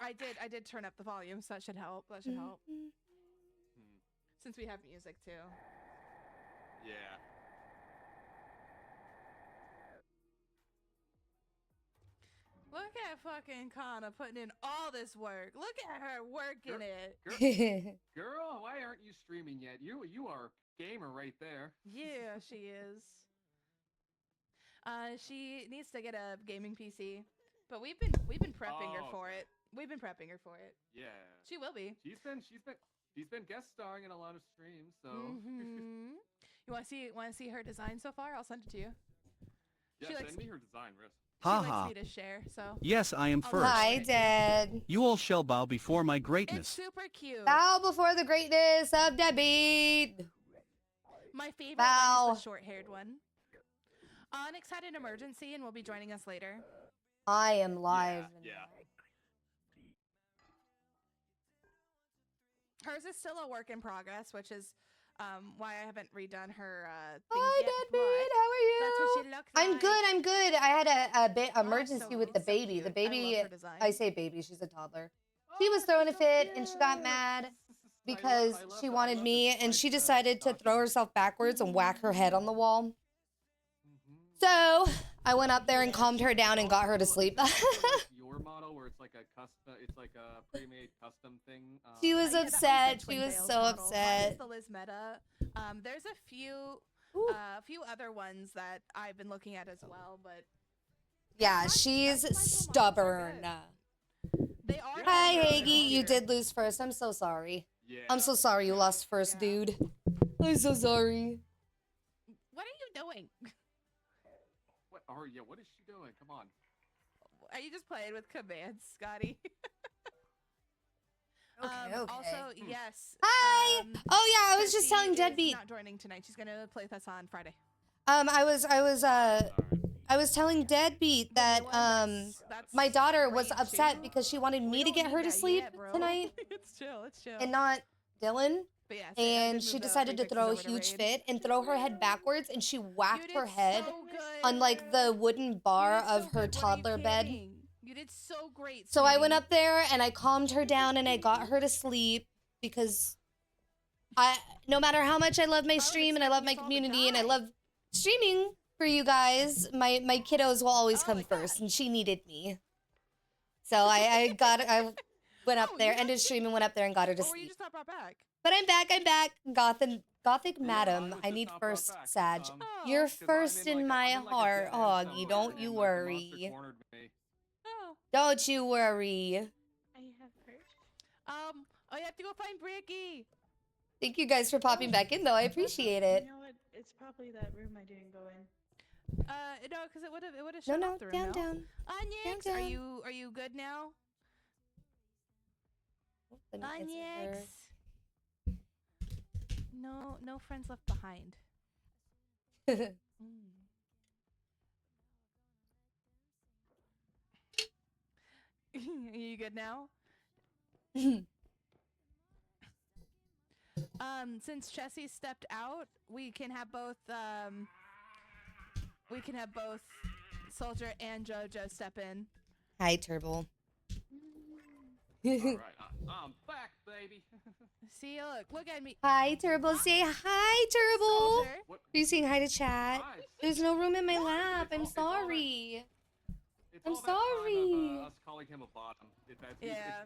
I did turn up the volume, so that should help. That should help. Since we have music too. Yeah. Look at fucking Kana putting in all this work. Look at her working it. Girl, why aren't you streaming yet? You are a gamer right there. Yeah, she is. She needs to get a gaming PC, but we've been prepping her for it. We've been prepping her for it. Yeah. She will be. She's been guest starring in a lot of streams, so. You want to see her design so far? I'll send it to you. Yeah, send me her design, Riz. She likes me to share, so. Yes, I am first. Hi, Dad. You all shall bow before my greatness. It's super cute. Bow before the greatness of Debbie. My favorite one is the short-haired one. Onyx had an emergency and will be joining us later. I am live. Yeah. Hers is still a work in progress, which is why I haven't redone her things Hi, yet. Deadbeat. How are you? That's what she looks like. I'm good. I had a bit emergency so- with the so baby. cute. The baby, I love her design. I say baby, she's a toddler. She was throwing a fit and she got mad because she wanted me and she decided to throw herself backwards and whack her head on the wall. So I went up there and calmed her down and got her to sleep. Your model where it's like a pre-made custom thing. She was Yeah, that upset. the She Twin was Veils so model. upset. Mine is the Liz Meta. There's a few other ones that I've been looking at as well, but Yeah, she's stubborn. they are. Hi, really Hagee. You good. did lose first. I'm so sorry. Yeah. I'm so sorry you lost first, dude. I'm so sorry. What are you doing? What is she doing? Come on. Are you just playing with commands, Scotty? Okay. Also, yes. Hi. Oh yeah, I was just Chrissy telling is Deadbeat. not joining tonight. She's gonna play with us on Friday. I was telling Deadbeat that That's my daughter was great, upset too. because she wanted We me to don't get her need to that sleep yet, bro. tonight It's chill. It's chill. and not Dylan. But yeah, And she decided to throw a huge fit and throw her head backwards, and she whacked her head on like the wooden bar of her toddler bed. You did so great. So I sweetie. went up there and I calmed her down and I got her to sleep because no matter how much I love my stream and I love my community and I love streaming for you guys, my kiddos will always come first, and she needed me. So I went up there, ended stream and went up there and got her to Or were you sleep. just not brought back? But I'm back. Gothic Madam, I need first, Sag. You're first in my heart, Hoggy. Don't you worry. Oh. Don't you worry. I have first. Oh, you have to go find Bricky. Thank you guys for popping back in, though. I appreciate it. You know what? It's probably that room I didn't go in. No, because it would have No, shut no, off the room. down, no? down. Onyx, Down, are down. you good now? Let me answer her. Onyx. No friends left behind. Are you good now? Since Chessie stepped out, we can have both Soldier and JoJo step in. Hi, Turbo. Alright, I'm back, baby. See, look at me. Hi, Turbo. Say hi, Turbo. Soldier. What? Are you saying hi to chat? Hi. There's no room in my lap. I'm It's all that- sorry. It's I'm all that time sorry. of, us calling him a bottom. He's Yeah.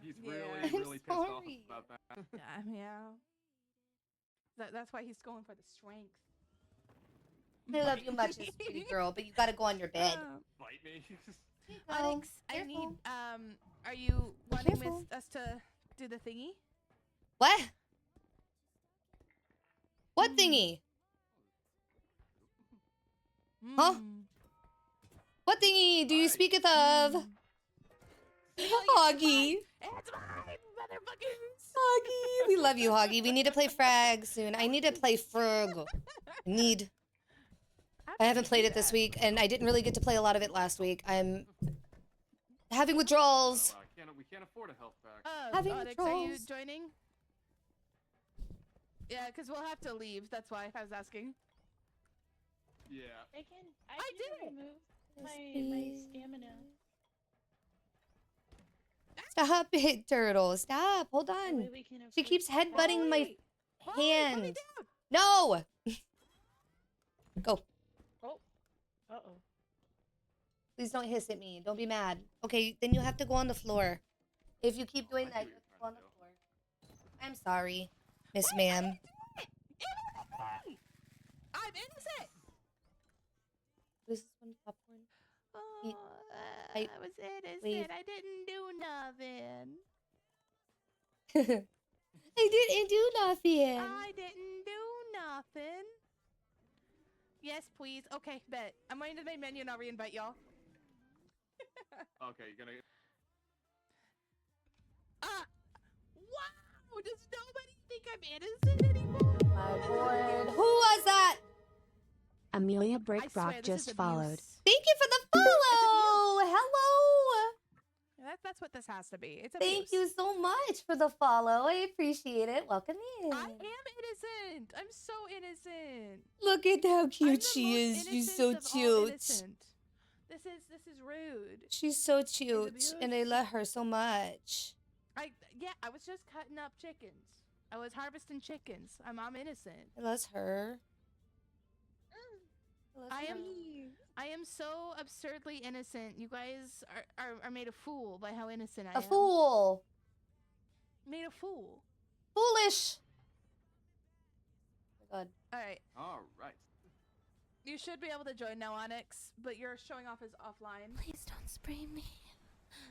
really pissed off sorry. about that. Yeah. That's why he's going for the strength. I love you much, as a pretty girl, but you gotta go on your bed. Bite me. Onyx, I careful. need. Are you wanting careful. with us to do the thingy? What? What thingy? Huh? What thingy do you speaketh of? Hoggy. It's mine, motherfuckers. Hoggy. We love you, Hoggy. We need to play Frag soon. I need to play Frog. I haven't played it this week, and I didn't really get to play a lot of it last week. I'm having withdrawals. We can't afford a health pack. Having Onyx, are you withdrawals. joining? Yeah, because we'll have to leave. That's why I was asking. Yeah. I can did it. remove my stamina. Stop it, turtle. Stop. Hold That on. way we can She avoid keeps headbutting my Put me hand. down. No. Go. Oh. Uh-oh. Please don't hiss at me. Don't be mad. Okay, then you have to go on the floor. If you keep doing that, you have to go on the floor. I'm sorry, Miss Ma'am. I'm innocent. This is one popcorn. Oh, I- I was innocent. wave. I didn't do nothing. I didn't do nothing. I didn't do nothing. Yes, please. Okay, bet. I'm going to the main menu and I'll reinvite y'all. Okay, you're gonna. Wow! Does nobody think I'm innocent anymore? My lord. Who was that? Amelia I swear, Brickbrock this just is followed. abuse. Thank you for the follow. Hello. That's what this has to be. It's Thank abuse. you so much for the follow. I appreciate it. Welcome in. I am innocent. I'm so innocent. Look at how I'm cute the she most is. She's so innocent of all cute. innocent. This is rude. She's so cute, and I abuse. love her so much. I was just cutting up chickens. I was harvesting chickens. I'm innocent. I love her. love I her. am so absurdly innocent. You guys are made a fool by how innocent I A am. fool. Made a fool. Foolish. Oh my God. All right. All right. You should be able to join now, Onyx, but you're showing off as offline. Please don't spray me.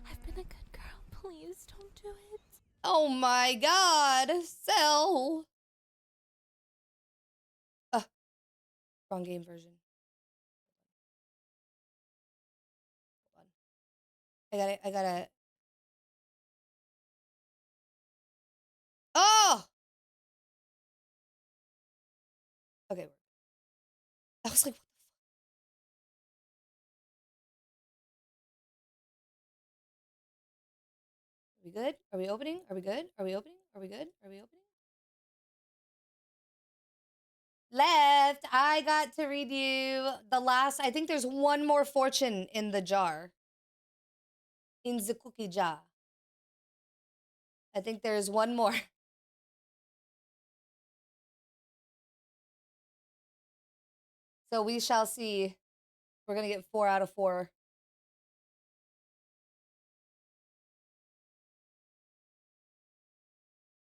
I've been a good girl. Please don't do it. Oh my God. Sell. Wrong game version. Hold on. I gotta. Oh! Okay. I was like, what the fuck? Are we good? Are we opening? Are we good? Are we opening? Are we good? Are we opening? Left. I got to read you the last. I think there's one more fortune in the jar. In the cookie jar. I think there's one more. So we shall see. We're going to get 4 out of 4.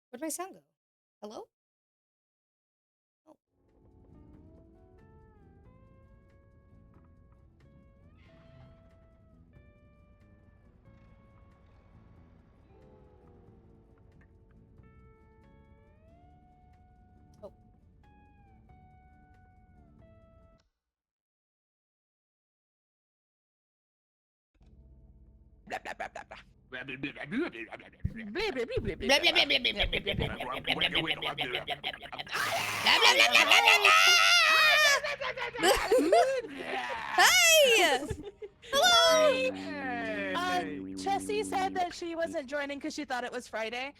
Where'd my sound go? Hello? Oh. Oh. Blah, blah, blah, blah, blah. Hey! Hello! Hey. Chessie said that she wasn't joining because she thought it was Friday.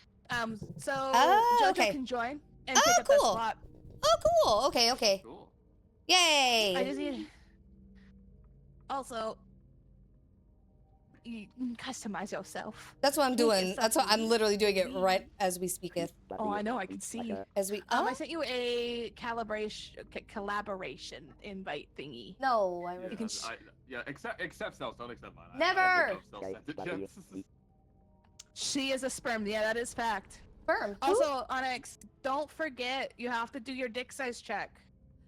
So Oh, JoJo okay. can join and Oh, pick up that cool. spot. Oh, cool. Okay, okay. Cool. Yay! I just need. Also, you can customize yourself. That's what I'm Make doing. it That's what I'm something literally doing it neat. right as we speaketh. Oh, I know. I can see. As we. I sent you a collaboration invite thingy. No, I Yeah, already. can accept cells. Don't accept mine. Never! I don't think I've sent it yet. She is a sperm. Yeah, that is fact. Sperm. Who? Also, Onyx, don't forget you have to do your dick size check.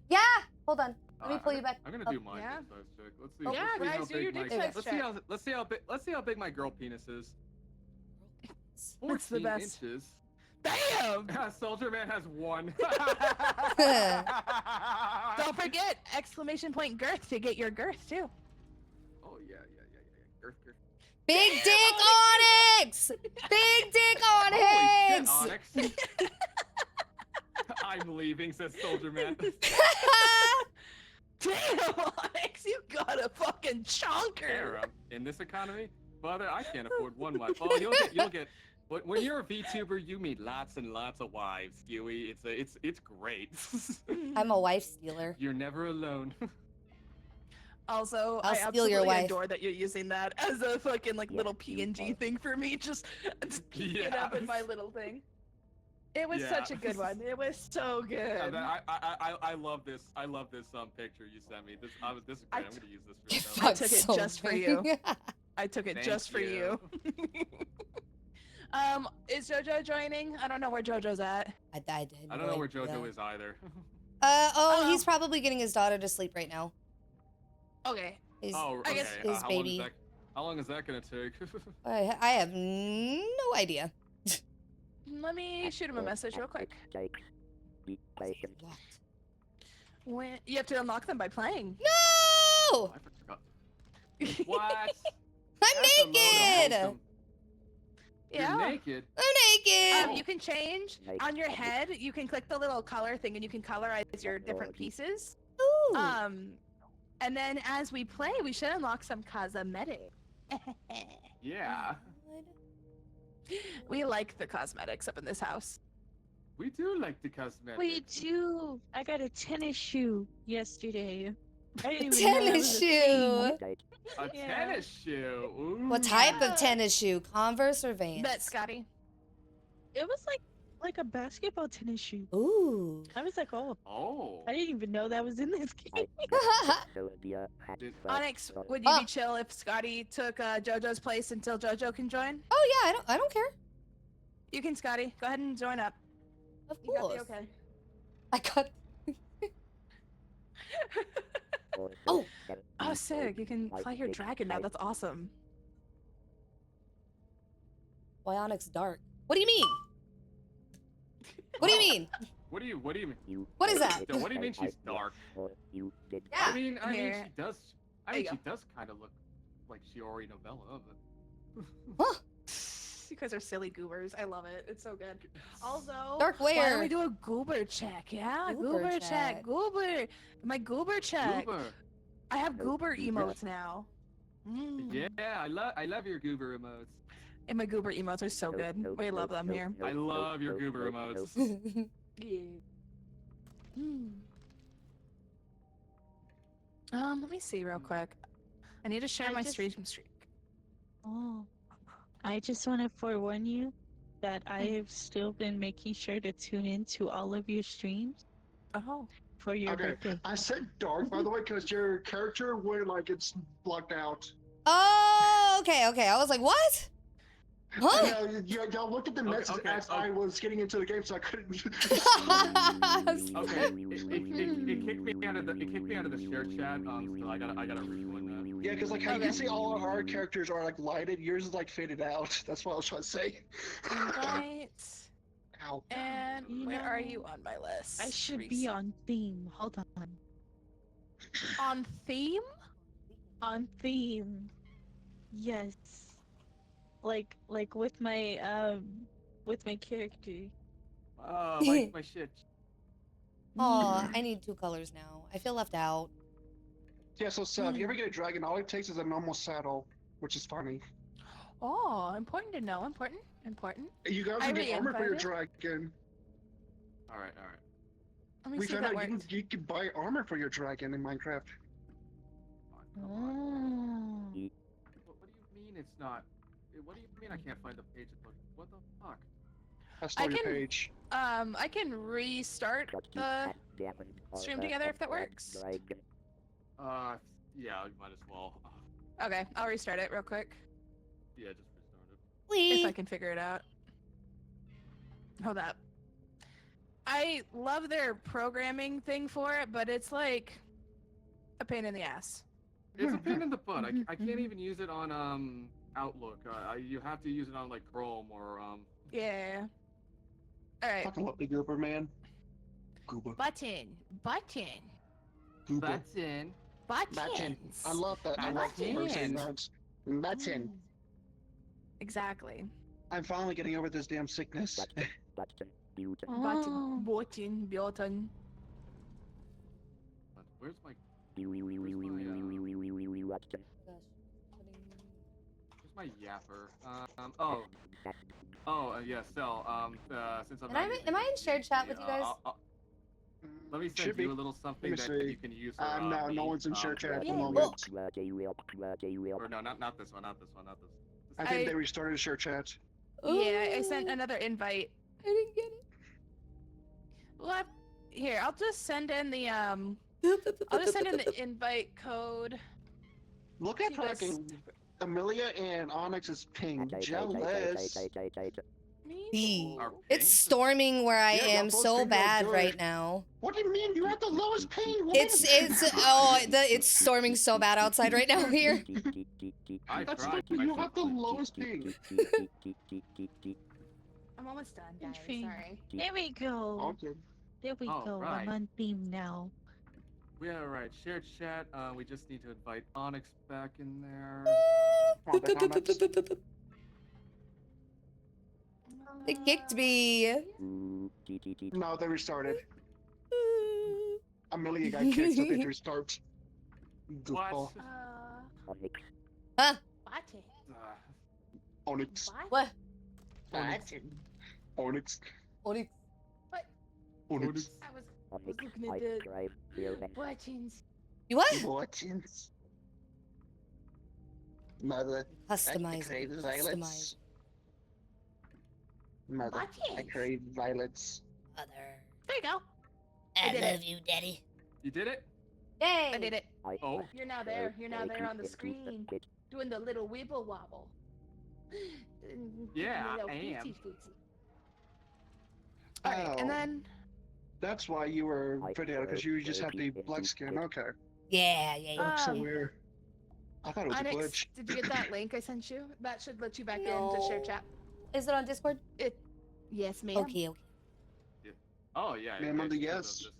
Yeah. Hold on. Let me pull you back. I'm gonna up. do mine. Yeah? Let's check. Let's see. Oh. Yeah, let's see guys, how do big your my- dick size let's check. see how let's see how big my girl penis is. That's the 14 best. inches. Damn! Soldier Man has 1. Don't forget exclamation point girth to get your girth too. Oh yeah. Girth. Big dick Onyx. Big dick Holy Onyx. shit, Onyx. I'm leaving, says Soldier Man. Damn, Onyx, you got a fucking chonker. Era in this economy, brother, I can't afford one wife. Oh, you'll get. When you're a VTuber, you meet lots and lots of wives, Huey. It's great. I'm a wife stealer. You're never alone. Also, I'll I steal your absolutely wife. adore that you're using that as a fucking like little PNG thing for me. Just get up in my little thing. It was such a good one. It was so good. Yeah, I love this. I love this picture you sent me. This is great. I'm gonna use this for You show. I fuck took it so just for big. you. I took it Thank just for you. Is JoJo joining? I don't know where JoJo's at. I don't know where JoJo is either. He's probably getting his daughter to sleep right now. Okay. His, Oh, I okay. guess his baby. How long is that gonna take? I have no idea. Let me shoot him a message real quick. Locked. When you have to unlock them by playing. No! I forgot. What? I'm That's a naked! load of Yeah. You're naked. I'm naked! You can change on your head. You can click the little color thing, and you can colorize your different pieces. Ooh. And then as we play, we should unlock some cosmetic. Yeah. We like the cosmetics up in this house. We do like the cosmetics. We do. I got a tennis shoe yesterday. I didn't even know that Tennis was a shoe! thing. A Yeah. tennis shoe. Ooh. What type Yeah. of tennis shoe? Converse or Vans? Bet, Scotty. It was like a basketball tennis shoe. Ooh. I was like, oh, Oh. I didn't even know that was in this game. Did- Onyx, would you be chill if Scotty took JoJo's place until JoJo can join? Oh yeah, I don't care. You can, Scotty. Go ahead and join up. Of You got course. the okay. I got. Oh. Oh, sick. You can fly your dragon now. That's awesome. Why Onyx dark? What do you mean? What do you mean? What do you mean? What is that? What do you mean she's dark? Yeah. I mean Here. she does. There you she does kind of look like Shiori novella, but. Huh? You guys are silly goobers. I love it. It's so good. Also, Dark why where? don't we do a goober check? Yeah, Goober goober check. check. Goober. My goober check. Goober. I have goober emotes now. Mm. Yeah, I love your goober emotes. And my goober emotes are so good. We love them here. I love your goober emotes. Yeah. Let me see real quick. I need to share I my just- stream streak. Oh, I just want to forewarn you that I have still been making sure to tune in to all of your streams Oh. for your Okay, birthday. I said dark by the way because your character would like it's blocked out. Oh, okay. I was like, what? Huh? Y'all looked at the Okay, message okay, as I was getting into the game, so I couldn't. Okay, it kicked me out of the share chat. So I gotta rejoin that. Yeah, because like how you Okay. can see all of our characters are like lighted, yours is like faded out. That's what I was trying to say. Right. Ow. And You where are know, you on my list? I should be on theme. Hold on. On theme? On theme. Yes. Like with my character. My shit. Aw, I need 2 colors now. I feel left out. Yeah, so if you ever get a dragon, all it takes is a normal saddle, which is funny. Oh, important to know. Important. You guys I can get armor for your re-invited. dragon. All right. Let me We see if found that out works. you can buy armor for your dragon in Minecraft. Oh. What do you mean it's not? What do you mean I can't find the page? What the fuck? I stole your can- page. I can restart the stream together if that works. Yeah, you might as well. Okay, I'll restart it real quick Yeah, just restart it. if I Wee. can figure it out. Hold up. I love their programming thing for it, but it's like a pain in the ass. It's a pain in the butt. I can't even use it on Outlook. You have to use it on like Chrome or Yeah. All right. Fucking lovely goober, man. Goober. Button. Goober. Button. Button. I love that. I love the person that. Button. Exactly. I'm finally getting over this damn sickness. Button. Oh. Button. Where's my yapper? Yeah, Cell. Since I'm Am I in shared chat with you guys? Let me send Should you be. a little something Let me that see. you can use for No, me. no one's in share chat at the Yeah, moment. Or no, not this one, not this one, not this. I think they restarted share chat. Yeah, I sent another invite. I didn't get Well, here, I'll just send in the it. I'll just send in the invite code. Look at to this- fucking Amelia and Onyx's ping. Jealous. B. Our It's ping? storming where I Yeah, y'all am both so ping are bad good. right now. What do you mean? You have the lowest ping. woman. It's storming so bad outside right now here. I That's tried. like you have the lowest ping. I'm almost done, guys. Reframing. Sorry. There we go. Okay. There we All go. right. I'm on theme now. Yeah, right. Shared chat. We just need to invite Onyx back in there. They kicked me. No, they restarted. Amelia got kicked, so they restart. Goofball. What? Huh? Onyx. What? Onyx. Onyx. Onyx. Onyx. I was looking at the buttons. You what? Buttons. Mother. Customize. I crave Customize. violence. Mother. I Buttons. crave violence. Mother. There you go. I did love you, Daddy. You did it? Yay! I did it. Oh. You're now there. You're now there on the screen, doing the little wibble wobble. Yeah, Little I am. footsie footsie. All right, Oh. and then That's why you were pretty out, because you just had the black skin. Okay. Yeah, yeah, yeah. Looks so Um, weird. I thought it was a Onyx, glitch. did you get that link I sent you? That should let you back No. into share chat. Is it on Discord? Yes, ma'am. Okay, okay. Oh yeah. Man, yeah, on the she said yes. this-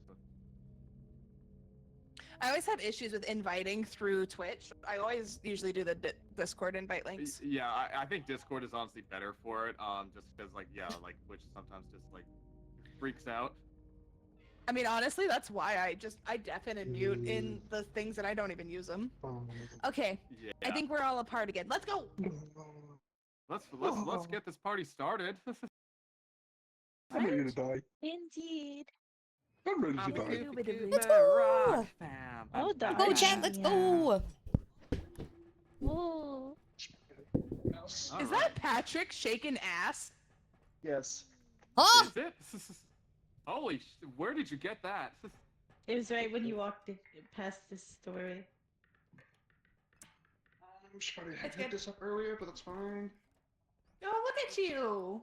I always have issues with inviting through Twitch. I always usually do the Discord invite links. Yeah, I think Discord is honestly better for it. Just because like which sometimes just like freaks out. I mean, honestly, that's why I deafen and mute in the things that I don't even use them. Okay, Yeah. I think we're all apart again. Let's go. Let's get this party started. I'm ready to die. Indeed. I'm ready I'm to ready. die. Let's go. Rock fam. Oh, the Go, Yeah. chat. Let's go. Whoa. Is that Patrick shaking ass? Yes. Huh? Is it? Holy! Where did you get that? It was right when you walked past this story. I'm sorry I It's hit good. this up earlier, but that's fine. Oh, look at you.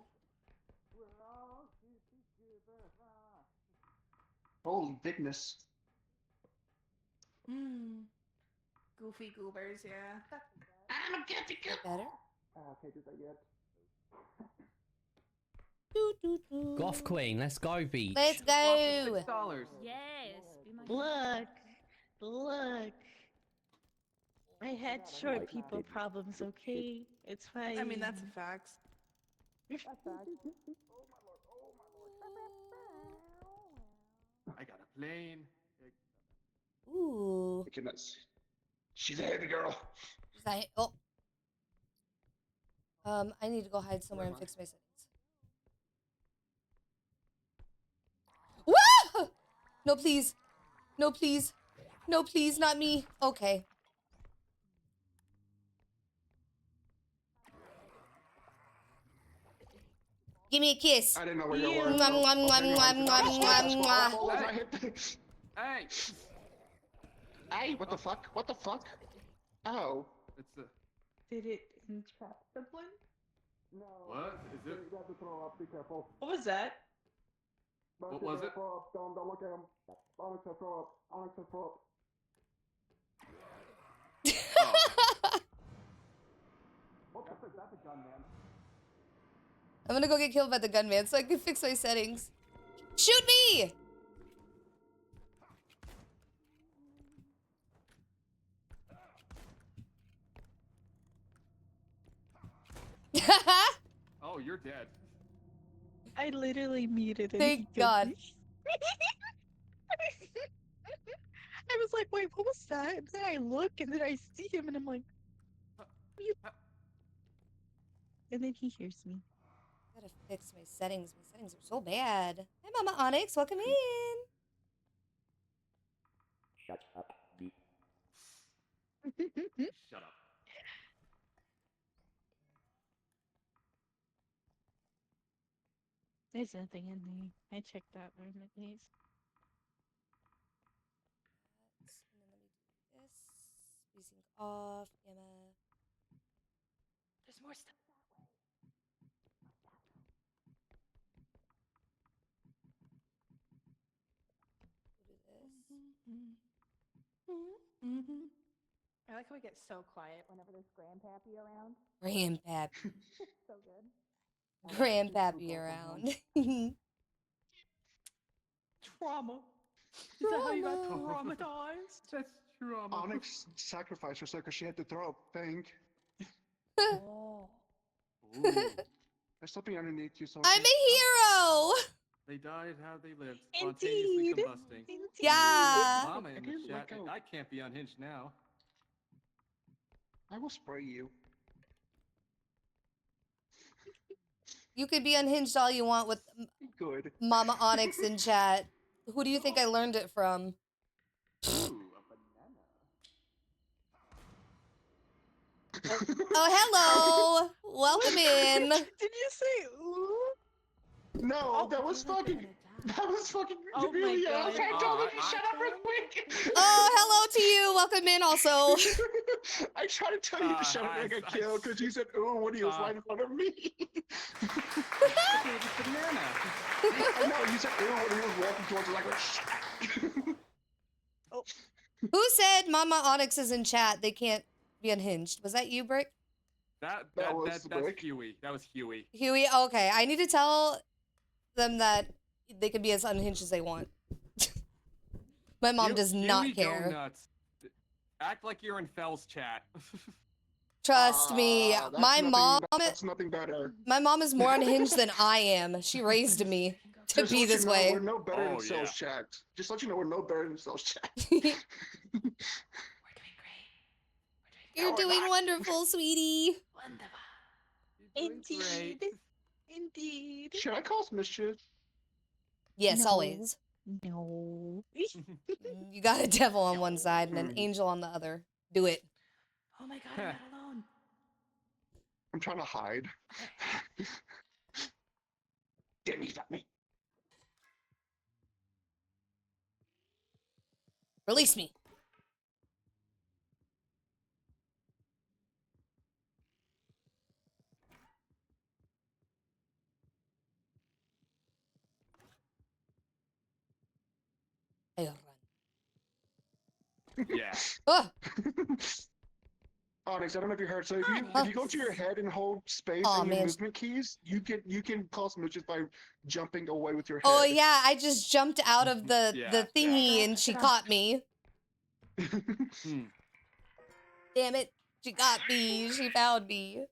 Holy bigness. Goofy goobers, yeah. I'm a goofy goober. Better. I can't do that yet. Doo, doo, doo. Goth Queen, let's go, beach. Let's go. $6. Yes. Be my Look. Look. I had short people problems, okay? It's fine. I mean, that's a fact. I got a plane. Ooh. Goodness. She's a heavy girl. Oh. I need to go hide somewhere Where and am I? fix my settings. Woo! No, please. No, please. No, please, not me. Okay. Give me a kiss. I didn't know where you Ew. were. Mwah, mwah, mwah, mwah, mwah, mwah, mwah. Hey! Hey, what the fuck? What the fuck? Oh. It's a Did it entrap someone? what? Is it? You have to throw up, be careful. What was that? What was it? Throw up, don't look at him. Onyx will throw up. Onyx will throw up. Oh. That's a gun, man. I'm gonna go get killed by the gunman so I can fix my settings. Shoot me! Oh, you're dead. I literally muted it. Thank God. I was like, wait, what was that? And then I look and then I see him and I'm like, "You-" and then he hears me. Gotta fix my settings. My settings are so bad. Hi, Mama Onyx. Welcome in. Shut up. There's nothing in there. I checked that room at least. And then let me do this. Spacing off, gamma. There's more stuff. We'll do this. I like how we get so quiet whenever there's Grandpappy around. Grandpappy. So good. Grandpappy around. Trauma. Is that how you got Trauma. traumatized? That's trauma. Onyx sacrificed herself because she had to throw a thing. Oh. Ooh, There's something underneath you, so I'm a hero! they died how they lived, spontaneously Indeed. combusting. Yeah. Mama in the Again, let chat, go. I can't be unhinged now. I will spray you. You could be unhinged all you want with Good. Mama Onyx in chat. Who do you think I learned it from? Ooh, a banana. Oh, hello! Welcome in. Did you say ooh? No, that was fucking. That was fucking. Oh my Amelia. God. I told him to I- shut up real quick. Oh, hello to you. Welcome in also. I tried to tell you to shut up and I got killed because you said ooh when he was right in front of me. Okay, it's a banana. I know, you said ooh when he was walking towards us like, Who said Mama Onyx is in chat? They can't be unhinged. Was that you, Brick? That That's Rick. Huey. That was Huey. Huey? Okay, I need to tell them that they can be as unhinged as they want. My mom does not Huey, go care. nuts. Act like you're in Fell's chat. Trust me, that's my nothing- mom. That's nothing better. My mom is more unhinged than I am. She raised me to Just be let you this know, way. We're no better Oh, than Cell's chat. Just let you know we're no better than Cell's chat. We're doing great. You're doing wonderful, sweetie. Wonderful. You're doing great. Indeed. Should I cause mischief? Yes, No. always. No. You got a devil on one side and an angel on the other. Do it. Oh my god, I'm not alone. I'm trying to hide. Damn, he got me. Release me. I run. Yeah. Oh, Onyx, I don't know if you heard. So if you go to your head and hold space Aw, and your man. movement keys, you can cause mischief by jumping away with your head. oh yeah, I just jumped out of the Yeah, thingy and she caught me. Hmm. Damn it. She got me. She found me.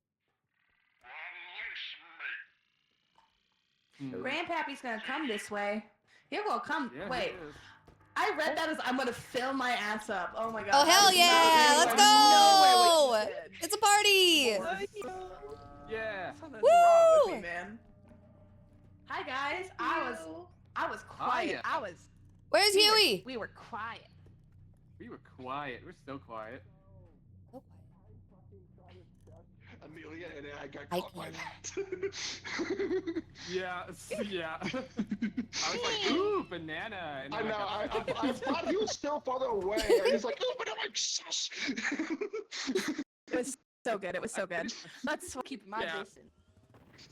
Hmm. Grandpappy's gonna come this way. He'll go come. Yeah, he Wait, is. I read that as I'm gonna fill my ass up. Oh my god. Oh, hell that is yeah, not- let's no way go! what you did. It's a party! Yeah. Something's Woo! wrong with me, man. Hi guys. I was quiet. Hiya. Where's Huey? We were quiet. We were quiet. We're so quiet. Amelia and I got I caught by can't. that. Yeah. Yeah. I was like, ooh, banana. And I then know. got stuck. I thought he was still farther away. And he's like, oh, but I'm like, shush. It was so good. It was so good. Let's keep my Yeah. distance.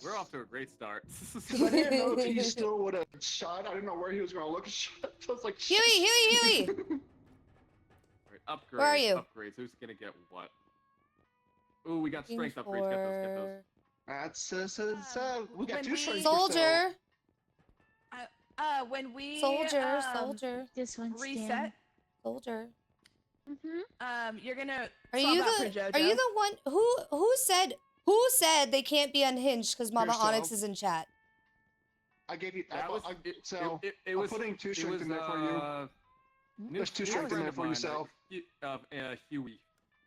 We're off to a great start. I didn't know if he still would have shot. I didn't know where he was going to look. I was like, Huey, Huey, Huey! Alright, upgrades. Where are you? Upgrades. Who's gonna get what? Ooh, we got strength upgrades. Get those. That's we got When two we- strengths. Soldier! When we Soldier, soldier, This one's reset, soldier. you're gonna Are swap you out for the JoJo. are you the one who said they can't be unhinged because Mama Yourself. Onyx is in chat? I gave you. That was so it I'm was putting two it strength was in there for you. There's two new strength in friend there of for mine, yourself. Huey.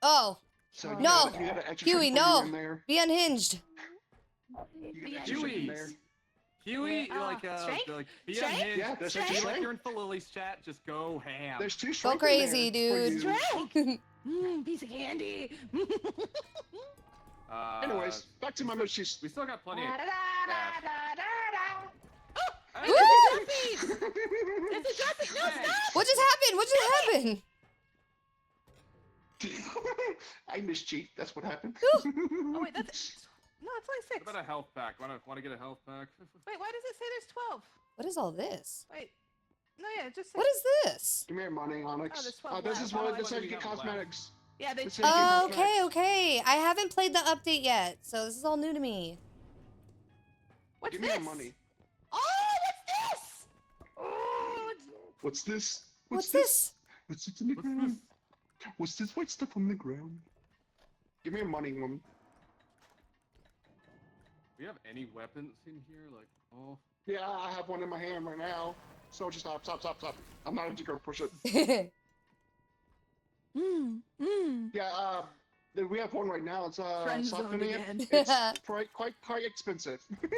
Oh, So you No. got an extra Huey, strength for you no. in there. Be unhinged. You got extra strength in there. Huey, Strength? like be Strength? unhinged. Yeah, there's Be extra like strength. you're in Philily's chat. Just go ham. There's 2 Go strength in crazy, there for dude. you. Strength! Piece of candy. Anyways, back to my mochies. We still got plenty of. Woo! It's a Jesse! No, stop! What just happened? What just happened? I mischeat. That's what happened. Oh wait, that's no, it's only 6. What about a health pack? Want to get a health pack? Wait, why does it say there's 12? What is all this? Wait, no, yeah, just say. What is this? Give me your money, Onyx. Oh, there's 12 this left. is Oh, what I this is how you didn't get have left. cosmetics. Yeah, they. This is how you get Okay, cosmetics. okay. I haven't played the update yet, so this is all new to me. What's Give me this? your money. Oh, what's this? Oh, What's this? What's this? What's this in the What's ground? this? What's this white stuff on the ground? Give me your money, woman. We have any weapons in here? Like, oh. Yeah, I have one in my hand right now. So just stop. I'm not going to go push it. Yeah, we have one right now. It's Friend zoned softening it. again. It's quite expensive. We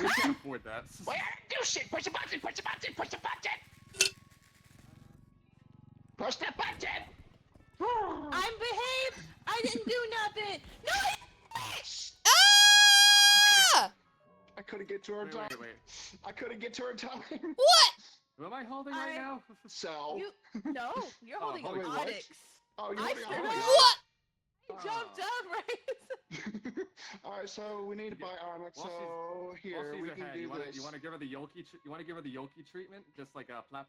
can't afford that. Why do shit? Push the button! Push the button! Push the button! Push the button! I'm behaved. I didn't do nothing. No. Ah! I couldn't get to her in time. Wait. I couldn't get to her in time. What? Who am I holding right now? So. No, you're holding holy what? Onyx. Oh, you I holding screwed Onyx? up. What? I jumped up, right? Alright, so we need to buy Onyx. While So she's- While here she's we can ahead, do you this. want to give her the Yoki? You want to give her the Yoki treatment? Just like a plap.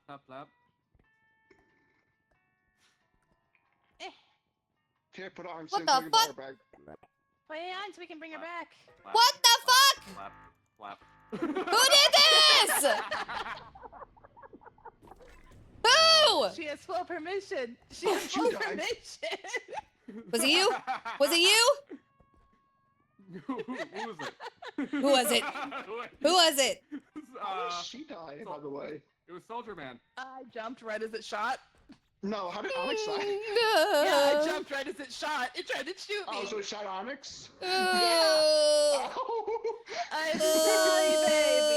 Here, put Onyx What in the so you can buy her fuck? bag. Put it on so we can bring her back. Plap, What the fuck? Plap. Who did this? Who? She has full permission. She Oh, has she full died. permission. Was it you? Was it you? Who was it? Who was it? Who was it? How did she die, by the way? It was Soldier Man. I jumped right as it shot. No, how did Onyx die? Yeah, I jumped right as it shot. It tried to shoot me. Oh, so it shot Onyx? Uh, Oh. I'm sorry, baby.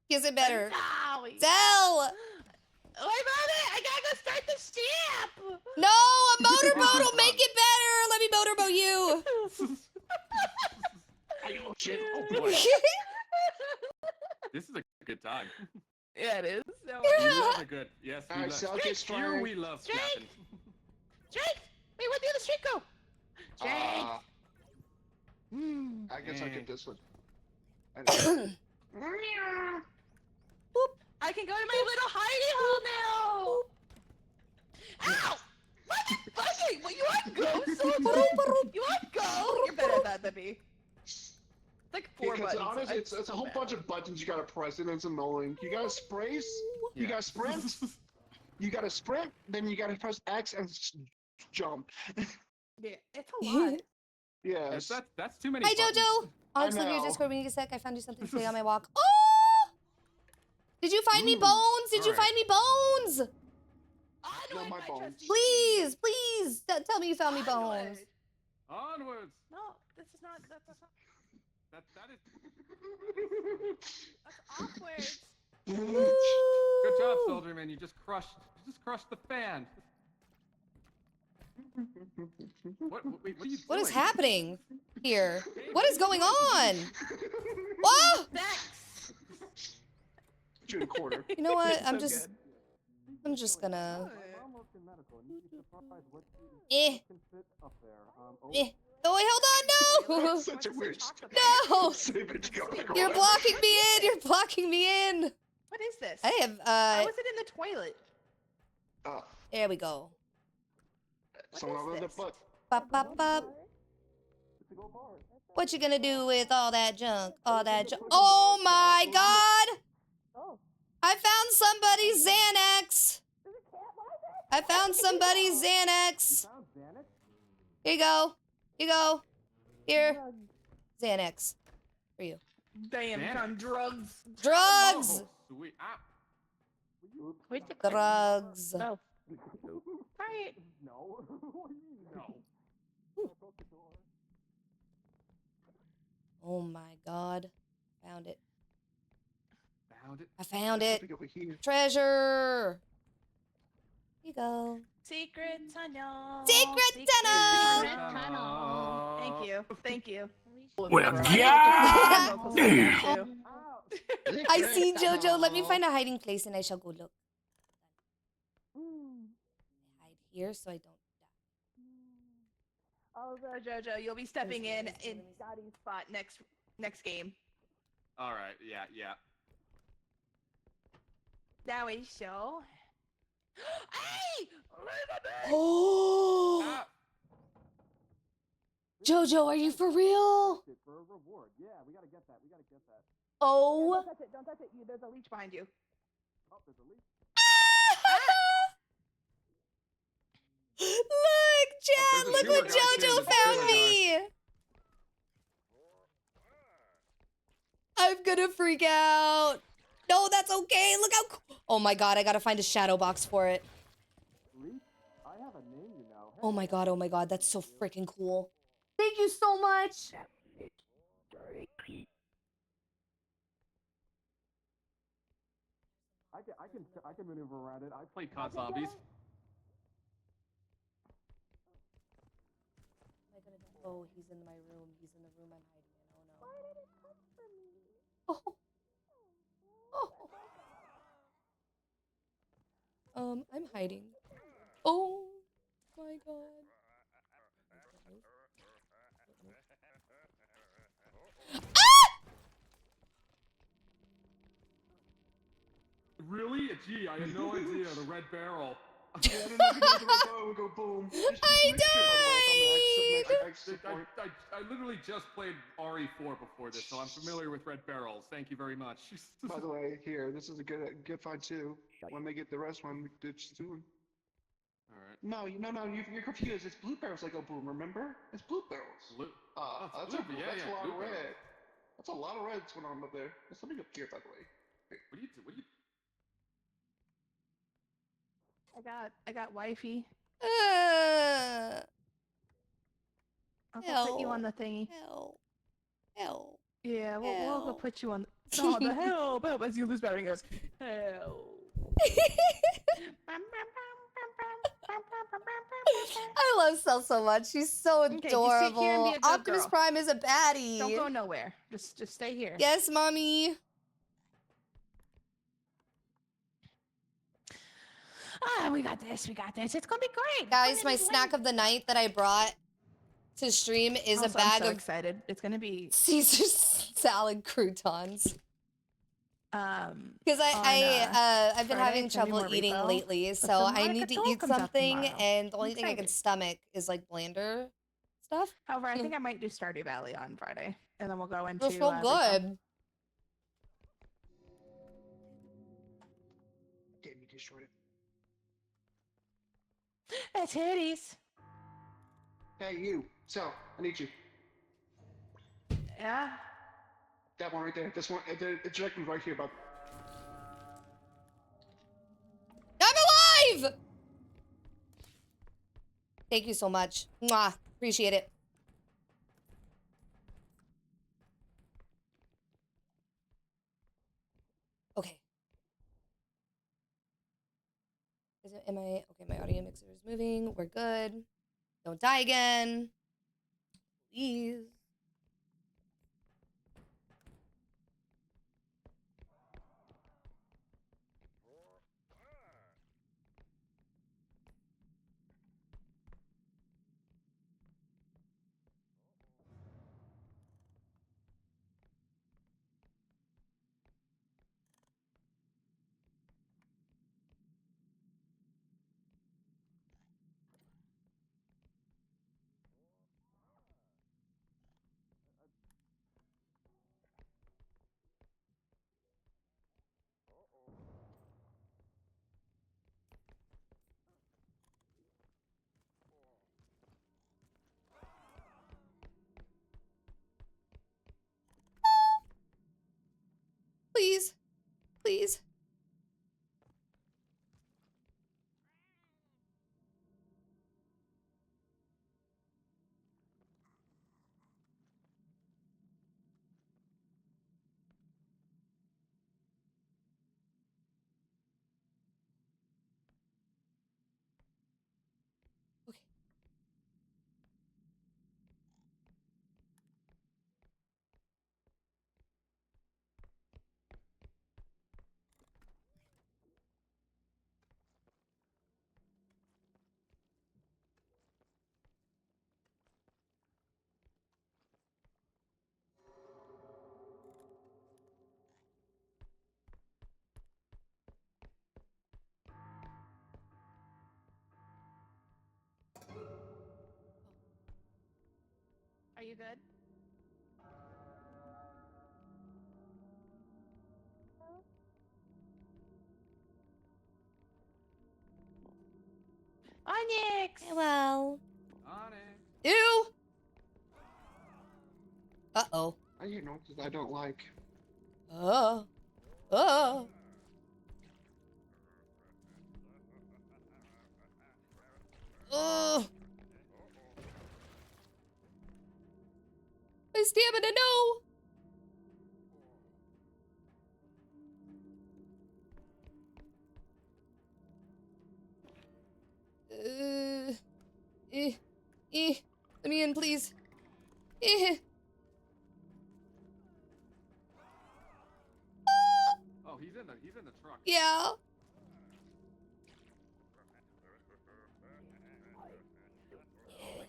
Kiss it better. Sorry. Sell. Wait, mommy, I gotta go start the stamp. No, a motorboat will make it better. Let me motorboat you. Oh, shit. Oh, boy. This is a good time. Yeah, it is. No, We love a good. Yes, we Alright, love. so I'll get Here strength. we love Strength. snapping. Drake, wait, where did the other street go? Drake. I guess I'll get this one. I can go to my little hidey hole now. Ow! Motherfucking! Well, you want go, soldier? You want go? You're better at that than me. It's like 4 Because buttons. honestly, I'm it's a so whole bad. bunch of buttons you gotta press, and it's annoying. You gotta sprace, you Yeah. gotta sprint, you gotta sprint, then you gotta press X and jump. Yeah, it's a lot. Yes. That's too many. Hi, buttons. Jojo. I'll just leave your know. Discord when you get a sec. I found you something today on my walk. Oh! Did you find me Ooh, bones? Did you alright. find me bones? Onward, my bones. trusty Please, please, tell me you found me Onward. bones. Onwards. No, this is not. That's not. That is. That's awkward. Good job, Soldier Man. You just crushed the fan. What are you doing? What is happening here? What is going on? Whoa! Sex. Shoot a quarter. You know what? So I'm just gonna. Eh. Eh. Oh wait, hold on, no! Such a weird. No! Save it, go. You're blocking me in. You're blocking me in. What is this? I have. Why was it in the toilet? There we go. Someone is over the this? butt. Bop bop bop. What you gonna do with all that junk? All that junk? Oh my God! I found somebody's Xanax. I found somebody's Xanax. Here you go. Here you go. Here. Xanax. For you. Damn, Damn. on drugs. Drugs! Oh, sweet. Ah. Where'd you go? Drugs. Oh. Right. No. No. Oh my God. found it. I found it. Something over here. Treasure. Here you go. Secret tunnel. Secret tunnel. Secret tunnel. Thank you. Thank you. Well, yeah. Damn. I see Jojo. Let me find a hiding place and I shall go look. Hide here so I don't die. Also, Jojo, you'll be stepping in Dottie's spot next game. All right. Yeah. Yeah. That way, show. Hey! Oh, Ah! Jojo, are you for real? For a reward. Yeah, we gotta get that. We gotta get that. Oh. Don't touch it. Don't touch it. There's a leech behind you. Oh, there's a leak. Look, Chad, there's a look what sewer guy, too. Jojo There's a found sewer me. I'm gonna freak out. No, that's okay. Look how cool. Oh my god, I gotta find a shadow box for it. Leak? I have a name, you know. Oh my god, that's so freaking cool. Thank you so much. I can maneuver around it. I played COD Zombies. Oh, he's in my room. He's in the room I'm hiding in. Oh no. Why did it come for me? Oh. I'm hiding. Oh my god. Really? Gee, I had no idea. The red barrel. Yeah, I don't know if you know the Repo would go boom. I literally just played RE4 before this, so I'm familiar with red barrels. Thank you very much. By the way, here, this is a good find too. When they get the rest one, it's soon. Alright. No, you're confused. It's blue barrels that go boom, remember? It's blue barrels. Blue. That's blue, a lot blue of red. barrels. That's a lot of reds going on up there. There's something up here, by the way. What do you I got wifey. Hell. I'll put you on the thingy. Hell. Yeah, we'll Hell. go put you on. Oh, the hell! But as you lose battery, he goes hell. I love Cell so much. She's so Okay, just sit here and be adorable. a good Optimus girl. Prime is a baddie. Don't go nowhere. Just stay here. Yes, mommy. Ah, we got this. We got this. It's gonna be great. Guys, my snack of the night that I brought to stream is a Also, bag I'm so of excited. It's gonna be Caesar salad croutons. Because I've been Friday, having it's gonna be trouble more eating Repo, lately, but so the I Monica need to Doll eat comes out something, tomorrow. and the only I'm thing I can excited. stomach is like Blander stuff. However, I think I might do Stardew Valley on Friday, and then we'll go into. Feels so Repo. good. Damn, you destroyed it. It's titties. Hey, you. So, I need you. Yeah. That one right there. This one. It's directly right here, bud. I'm alive! Thank you so much. Mwah. Appreciate it. Okay. Am I okay? My audio mixer is moving. We're good. Don't die again. Please. Are you good? Onyx! Well. On it. Ew! Uh-oh. I hate noises I don't like. Oh. Oh. Oh. My stamina, no! Let me in, please. Oh, he's in the truck. Yeah.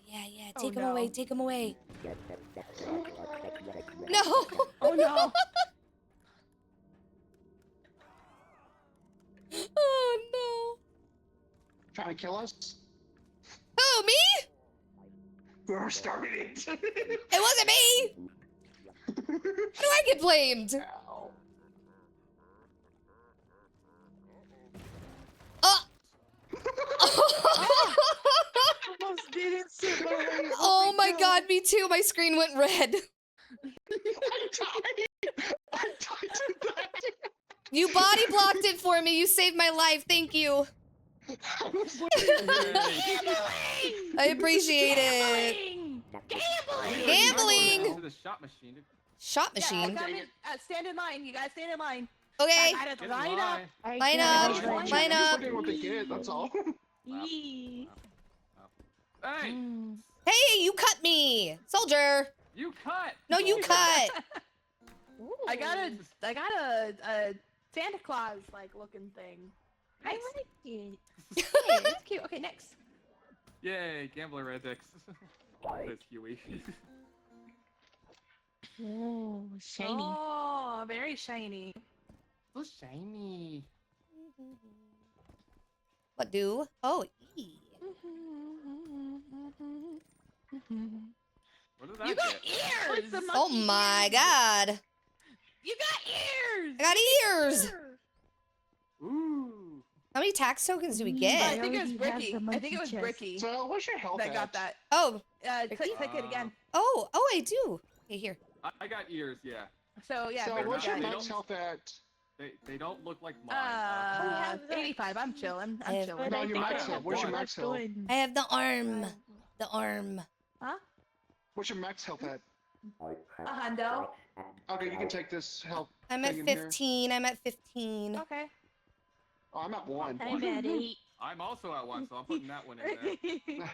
Yeah. Oh, Take him no. away. Take him away. No. Oh no! Oh no. Trying to kill us? Oh, me? Whoever started it. It wasn't me. How do I get blamed? Ow. Almost didn't survive. Oh my god, me too. My screen went red. I died to that. You body blocked it for me. You saved my life. Thank you. I was looking at it. I appreciate it. Gambling! Gambling! To the shot machine. Shot Yeah, machine. come in, stand in line. You guys stand in line. Okay. Line Get in up. line. Line up. Line Line I'm just up. looking at what they get, that's all. Yee. Hey, Hey, you cut me. Soldier. you cut. No, you cut. I got a Santa Claus like looking thing. I Nice. like it. Hey, that's cute. Okay, next. Yay, gambler Redix. That's Huey. Oh, shiny. Oh, very shiny. So shiny. What do? Oh, E. What did that You got get? ears. Oh my god. You got ears. I got ears. Ooh. How many tax tokens do we I get? think it was already have Bricky. the I think it was monkey chest. Bricky So, what's your health that at? got that. Oh, Click it again. oh, I do. Okay, here. I got ears, yeah. So yeah, So, they're what's Bricky your not- got max it. health at? They don't look like mine. Uh, have that. 85. I'm chilling. I I'm have- chilling. No, I your think max I health. have What's your one max health? left one. I have the arm. The arm. Huh? What's your max health at? A hundo. Okay, you can take this health. I'm at thing in here. 15. I'm at 15. Okay. Oh, I'm at 1. I'm at 8. I'm also at 1, so I'm putting that one in there.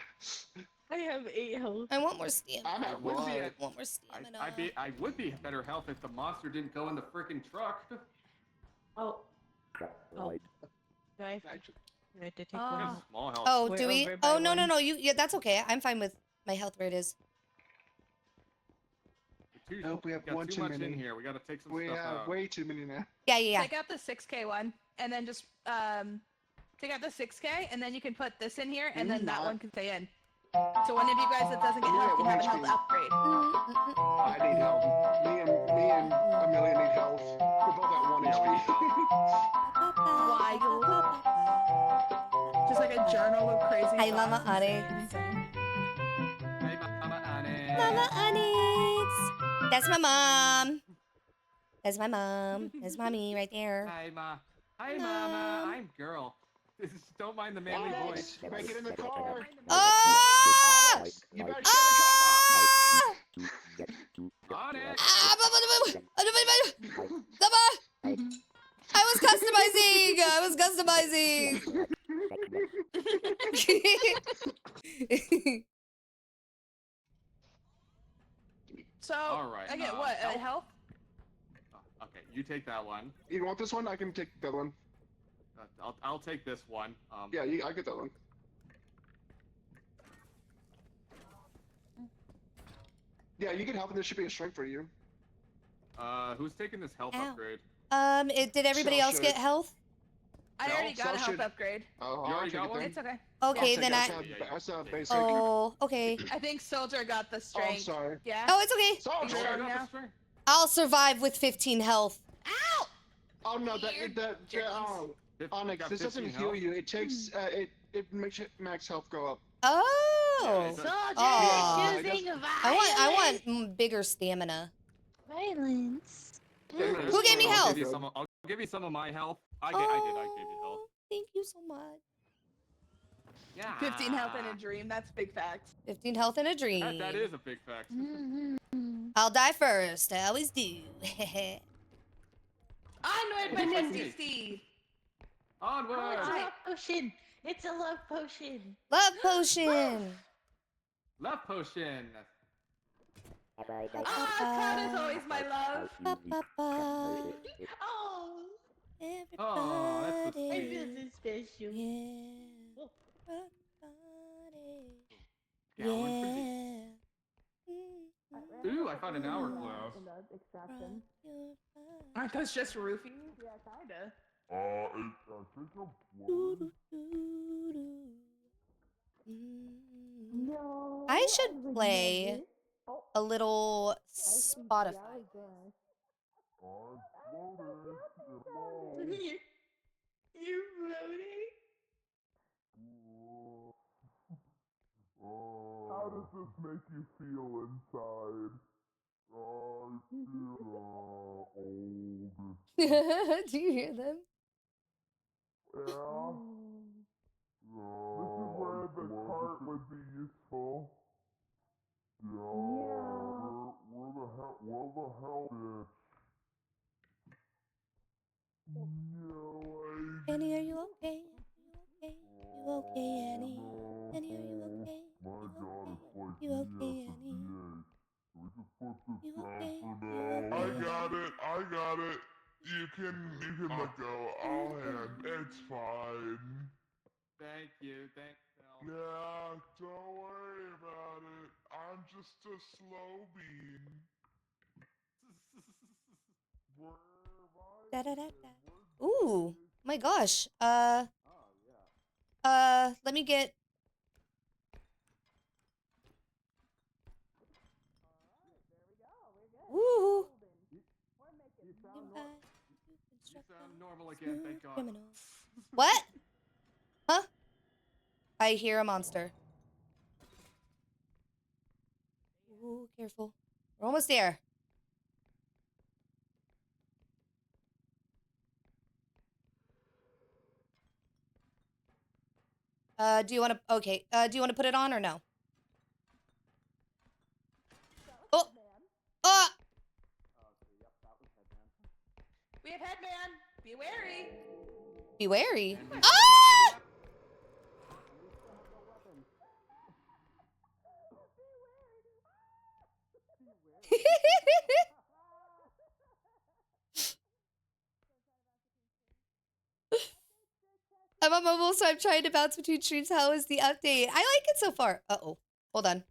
I have 8 health. I want more stamina. I'm I at would 1. be I at, want more stamina. I would be better health if the monster didn't go in the freaking truck. Oh. Oh. Do I have Actually, to take Oh. I one? got small health. Oh, We're do we? over by Oh, no, one. Yeah, that's okay. I'm fine with my health where it is. Nope, we have got one too too much in many. here. We gotta take some we stuff have out. way too many now. Yeah. Take out the 6K one, and then just take out the 6K, and then you can put this in here, and then that not. one can stay in. So one of you guys that doesn't get health can have a health upgrade. I need help. Me and Amelia need health. We're both at 1 Yeah, we need HP. Wild. Just like a journal of crazy. Hi, Mama thoughts. Onyx. Hey, Mama Annie. Mama Onyx. That's my mom. That's my mom. That's mommy right there. Hi, Ma. Hi, Mom. Mama. I'm girl. Don't mind the manly voice. Make it in the car. Ah! You better Ah! On it. Ah! I was customizing. So All right, I get what? health? Health? Okay, you take that one. You want this one? I can take the other one. I'll take this one. Yeah, I get that one. Yeah, you can help, and there should be a strength for you. Who's taking this health Ow. upgrade? Did everybody So else get should- health? I already got a health should- upgrade. Oh, You I'll already take got it one? then. It's okay. Okay, then I. That's a basic. Oh, okay. I think Soldier got the Oh, I'm strength. sorry. Yeah. Oh, it's okay. Soldier! You're Soldier strong got the now? strength. I'll survive with 15 health. Ow! Oh no, Weird that chickens. Onyx, Got this doesn't 15 heal health. you. It takes it makes your max health go up. Oh. it does. Soldier Aw. is choosing violence. I want bigger stamina. Violence. Here, Who gave me I'll health? give you some of- I'll give you some of my health. I gave you health. Thank you so much. Yeah. 15 health in a dream. That's big fact. 15 health in a dream. That is a big fact. I'll die first. I always do. Onward, my trusty steed. Onward. Oh, it's a Hi. love potion. It's a love potion. Love potion. Love potion. Ah, Todd is always my love. Ba, ba, ba. Oh, Oh, that's so I Everybody. feel so special. Yeah. Oh. Everybody. Yeah. one pretty- Yeah. Ooh, I found an hourglass. Extraction. Rock your body. Aren't those just roofing? Yeah, kinda. I should play a little Spotify. You're floating? How does this make you feel inside? I feel old. Do you hear them? Yeah. This is where the cart would be useful. Yeah. Where the hell, bitch? Yeah, Annie, are you okay? You okay, Annie? Annie, are you okay? My God, it's like You okay, Annie? Can we just put this You down okay? for You now? okay? I got it. You can let go. I'll hand. It's fine. Thank you. Thanks, Phil. Yeah, don't worry about it. I'm just a slow bean. Da, da, da, da. Ooh, my gosh. Let me get. Ooh. You sound normal again, thank God. Criminal. What? Huh? I hear a monster. Ooh, careful. We're almost there. Do you want to? Okay. Do you want to put it on or no? Oh. Ah. We have headman. Be wary. Be wary. Ah! I'm on mobile, so I'm trying to bounce between streams. How is the update? I like it so far. Uh-oh. Hold on.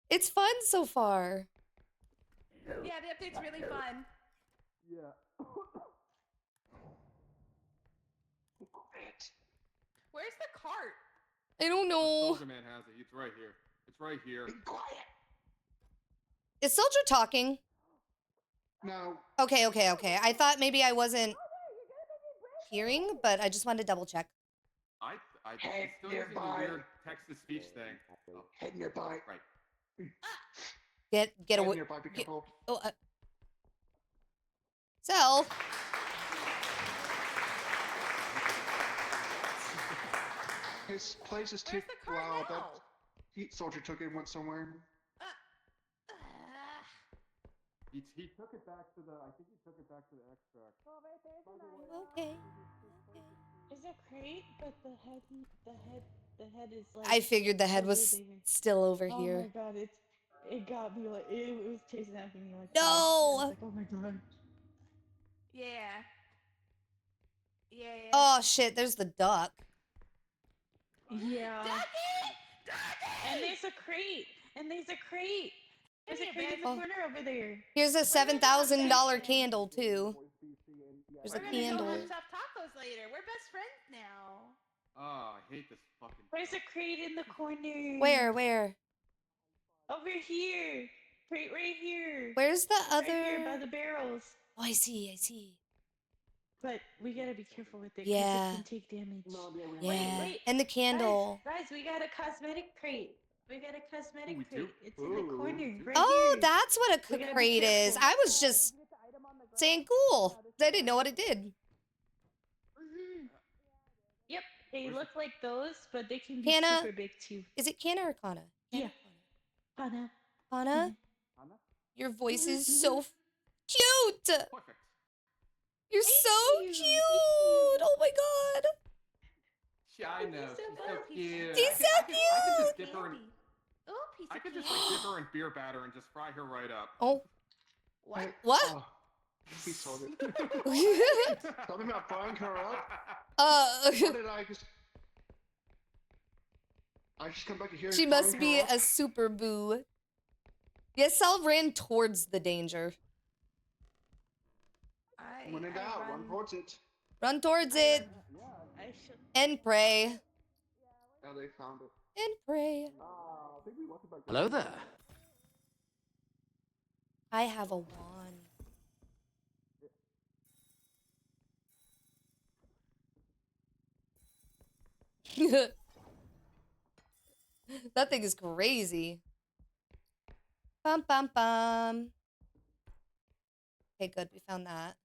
It's fun so far. Yeah, the update's really fun. Where's the cart? I don't know. Soldier Man has it. It's right here. It's right here. Be quiet. Is Soldier talking? No. Okay. I thought maybe I wasn't hearing, but I just wanted to double check. I Head it's still using the nearby. weird text-to-speech thing. Oh, Head nearby. right. Get Head away. nearby. Be careful. Oh, Sel. His place is too. Where's the cart Wow, that now? soldier took it and went somewhere. He took it back to the. I think he took it back to the extract. Okay. Is a crate, but the head is like. I figured the head over was there. still over Oh here. my God! It got me like it was chasing after me like. No! I was like, oh my God. Yeah. Yeah. Oh shit! There's the duck. Yeah. Ducky! And there's a crate. There's a crate in the Oh. corner over there. Here's a $7,000 candle too. There's We're a gonna go candle. have tough tacos later. We're best friends now. Oh, I hate this fucking. Where's a crate in the corner? Where? Over here. Crate right here. Where's the Right here by other? the barrels. Oh, I see. But we gotta be careful with it. 'Cause Yeah. it can take damage. No, yeah, we have Yeah. Wait. And the candle. Guys, we got a cosmetic crate. We got a cosmetic we do? crate. It's in the Ooh. corner. Right Oh, here. that's what a We gotta be crate is. careful. I was just saying cool. I didn't know what it did. Yep. They look like those, but they can be Hannah? super big too. Is it Kana or Kana? Yeah. Hannah. Kana? Anna? Your voice is so cute. Perfect. You're Thank so you. cute. Thank you. Oh my god. Yeah, I know. She's so cute. She's so I could just dip her in. Oh, piece I of could just candy. like dip her in beer batter and just fry her right up. Oh. What? What? Oh, he told it. Something about frying her up. What did I just? I just come back here. She and must frying be her up? a super boo. Yes, Sal ran towards the danger. When in doubt, run towards it. Run towards it I should. and pray. Yeah, they found it. And pray. I think we walked back. Hello there. I have a wand. That thing is crazy. Bum bum bum. Okay, good. We found that.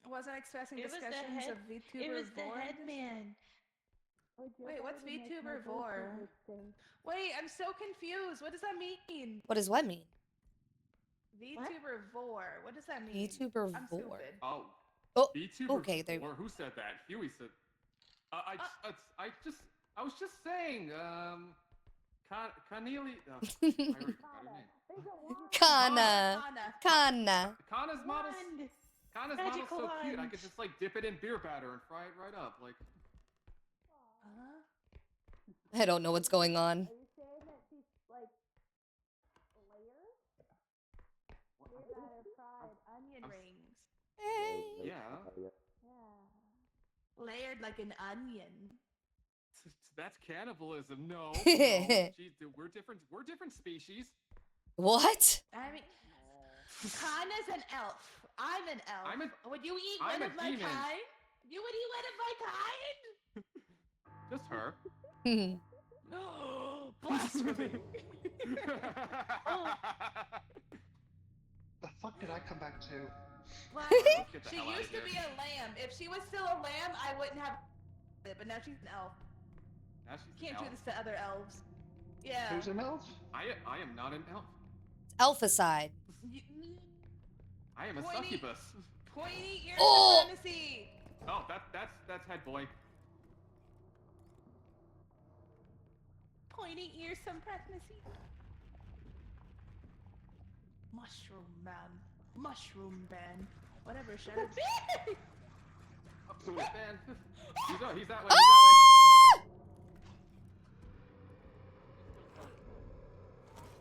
I wasn't expecting It was the discussions head. of VTuber It was the Vor. headman. Wait, what's VTuber Vor? Wait, I'm so confused. What does that mean? What does what mean? VTuber Vor. What does that mean? VTuber I'm Vor. stupid. Oh. Oh, VTuber. okay, there- Or who said that? Huey said. I was just saying. Cornelia. I already forgot her name. Kana. Kana. Kana. Kana's model's. Wand. Kana's model's Magical so cute. I wand. could just like dip it in beer batter and fry it right up. Like. I don't know what's going on. Onion rings. Hey. Yeah. Layered like an onion. That's cannibalism. No. Gee, dude, we're different. We're different species. What? I mean, Kana's an elf. I'm an elf. Would you eat I'm one a of my demon. kind? You would eat one of my kind? Just her. Blasphemy. The fuck did I come back to? Well, Get the she hell outta used to here. be a lamb. If she was still a lamb, I wouldn't have it, but now she's an elf. Now she's Can't an do elf. this to other elves. Yeah. Who's an elf? I am not an elf. Alphacide. I am a Pointy- succubus. Pointy ear Oh! supremacy. Oh, that's head boy. Pointy ear supremacy. Mushroom man. Mushroom man. Whatever, shut up. Oh, man. He's that way. He's that way. Ah!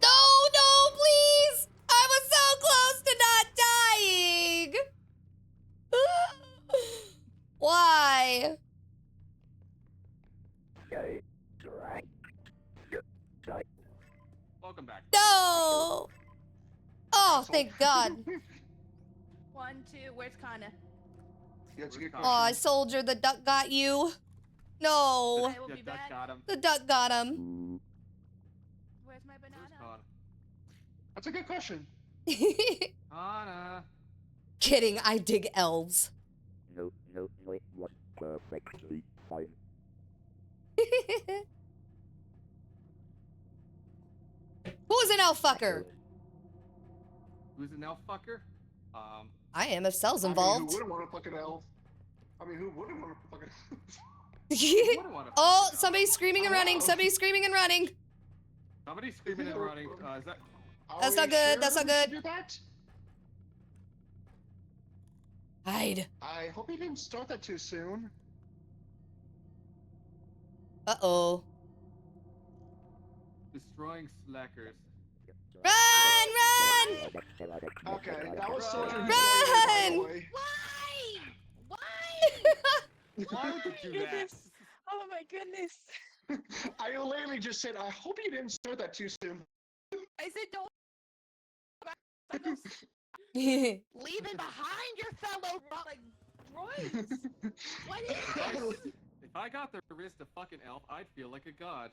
No, please! I was so close to not dying! Why? Welcome back. No! Oh, thank God. 1, 2, where's Kana? Yeah, it's a good Oh, Aw, question. soldier, the duck got you. No. I will Yeah, be Duck back. got him. The duck got him. Where's my Where's banana? Con? That's a good question. Anna. Kidding, I dig elves. No, it was perfectly fine. Who's an elf fucker? Who's an elf fucker? I am, if Cell's I mean, involved. who wouldn't want to fuck an elf? I mean, who wouldn't want to fuck an elf? Wouldn't wanna Oh, fuck an elf. somebody's screaming and running. Somebody's screaming and running. Somebody's screaming and running. Is that? Are That's we not good, sure that's not we should good. do that? Hide. I hope you didn't start that too soon. Uh-oh. Destroying slackers. Run! Run! Okay, that was Soldier who Run! started it, by the way. Why? Why would you do that? Goodness. Oh my goodness. I literally just said, I hope you didn't start that too soon. I said don't. Leave it behind your fellow like droids. What is this? If I got the wrist of fucking elf, I'd feel like a god.